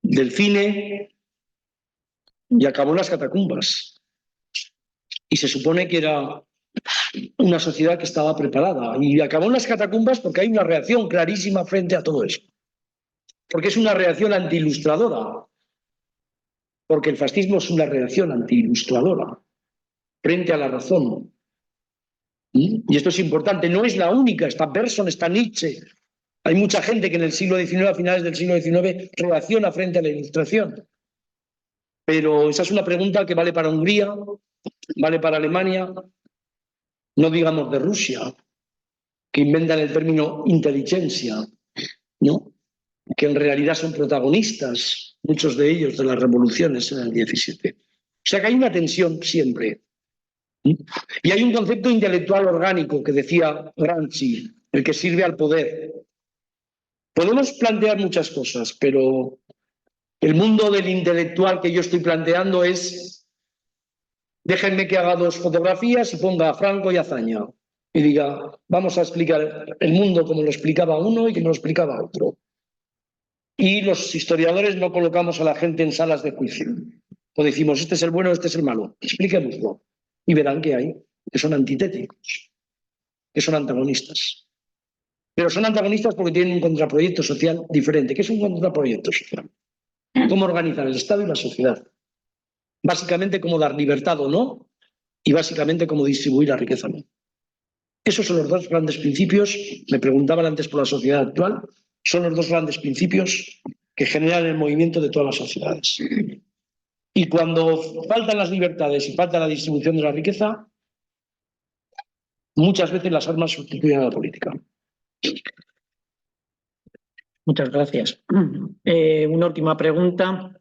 del cine, y acabó en las catacumbas. Y se supone que era una sociedad que estaba preparada. Y acabó en las catacumbas porque hay una reacción clarísima frente a todo eso. porque es una reacción antiilustradora, porque el fascismo es una reacción antiilustradora frente a la razón. Y esto es importante, no es la única, está Bergson, está Nietzsche. Hay mucha gente que en el siglo XIX, a finales del siglo XIX, reacciona frente a la ilustración. Pero esa es una pregunta que vale para Hungría, vale para Alemania, no digamos de Rusia, que inventan el término inteligencia, ¿no? Que en realidad son protagonistas, muchos de ellos, de las revoluciones en el 17. O sea que hay una tensión siempre. Y hay un concepto intelectual orgánico que decía Gramsci, el que sirve al poder. Podemos plantear muchas cosas, pero el mundo del intelectual que yo estoy planteando es: déjenme que haga 2 fotografías y ponga a Franco y a Azaña y diga, vamos a explicar el mundo como lo explicaba uno y como lo explicaba otro. Y los historiadores no colocamos a la gente en salas de juicio. O decimos, este es el bueno, este es el malo. Expliquémoslo. Y verán que hay, que son antitéticos, que son antagonistas. Pero son antagonistas porque tienen un contraproyecto social diferente. ¿Qué es un contraproyecto social? ¿Cómo organizar el Estado y la sociedad? Básicamente cómo dar libertad o no, y básicamente cómo distribuir la riqueza o no. Esos son los 2 grandes principios, me preguntaban antes por la sociedad actual, son los 2 grandes principios que generan el movimiento de todas las sociedades. Y cuando faltan las libertades y falta la distribución de la riqueza, muchas veces las armas sustituyen a la política. Muchas gracias. Una última pregunta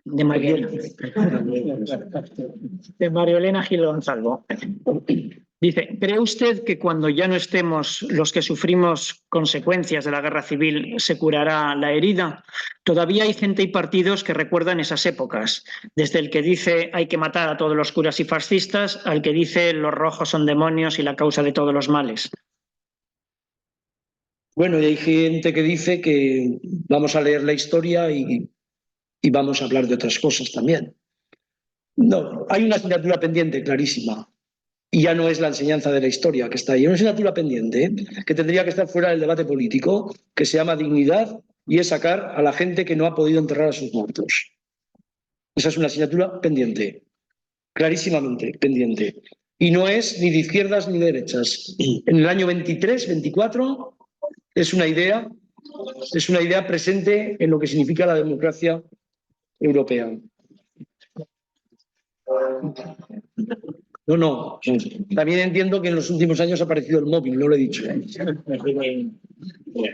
de María Elena Gil Gonzalvo. Dice, ¿cree usted que cuando ya no estemos los que sufrimos consecuencias de la guerra civil se curará la herida? Todavía hay gente y partidos que recuerdan esas épocas, desde el que dice hay que matar a todos los curas y fascistas al que dice los rojos son demonios y la causa de todos los males. Bueno, y hay gente que dice que vamos a leer la historia y vamos a hablar de otras cosas también. No, hay una asignatura pendiente clarísima. Y ya no es la enseñanza de la historia que está ahí. Es una asignatura pendiente que tendría que estar fuera del debate político, que se llama dignidad, y es sacar a la gente que no ha podido enterrar a sus muertos. Esa es una asignatura pendiente, clarísimamente pendiente. Y no es ni de izquierdas ni de derechas. En el año 23, 24, es una idea presente en lo que significa la democracia europea. No. También entiendo que en los últimos años ha aparecido el móvil, no lo he dicho.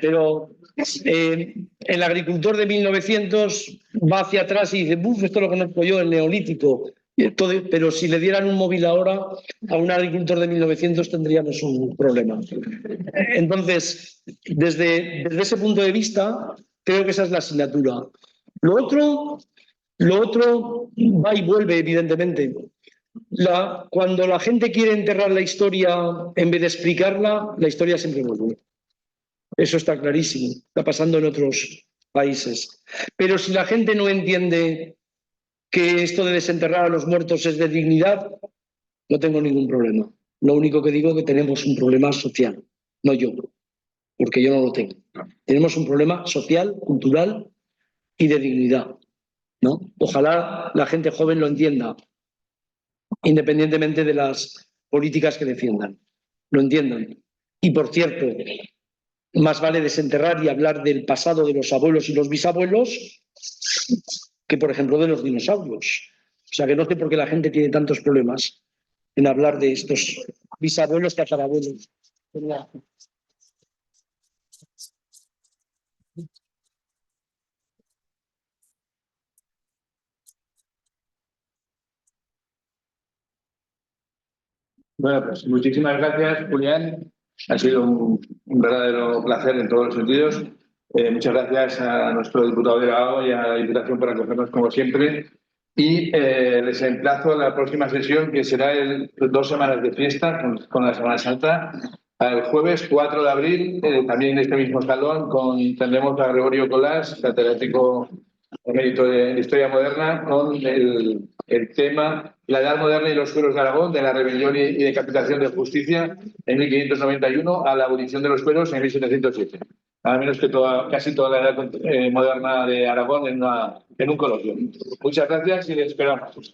Pero el agricultor de 1900 va hacia atrás y dice, ¡buf! Esto lo conozco yo, el neolítico. Pero si le dieran un móvil ahora a un agricultor de 1900 tendríamos un problema. Entonces, desde ese punto de vista, creo que esa es la asignatura. Lo otro va y vuelve, evidentemente. Cuando la gente quiere enterrar la historia en vez de explicarla, la historia siempre vuelve. Eso está clarísimo, está pasando en otros países. Pero si la gente no entiende que esto de desenterrar a los muertos es de dignidad, no tengo ningún problema. Lo único que digo es que tenemos un problema social, no yo, porque yo no lo tengo. Tenemos un problema social, cultural y de dignidad, ¿no? Ojalá la gente joven lo entienda, independientemente de las políticas que defiendan, lo entiendan. Y por cierto, más vale desenterrar y hablar del pasado de los abuelos y los bisabuelos que, por ejemplo, de los dinosaurios. O sea, que no sé por qué la gente tiene tantos problemas en hablar de estos bisabuelos, tatarabuelos. Bueno, pues muchísimas gracias, Julián. Ha sido un verdadero placer en todos los sentidos. Muchas gracias a nuestro diputado delegado y a la Diputación por acogernos como siempre. Y les emplazo a la próxima sesión, que será 2 semanas de fiesta con la Semana Santa. El jueves 4 de abril, también en este mismo salón, tendremos a Gregorio Colás, catedrático emérito de Historia Moderna, con el tema La Edad Moderna y los fueros de Aragón, de la rebelión y decapitación de justicia en 1591 a la abolición de los fueros en 1707. nada menos que casi toda la edad moderna de Aragón en un coloquio. Muchas gracias y esperamos.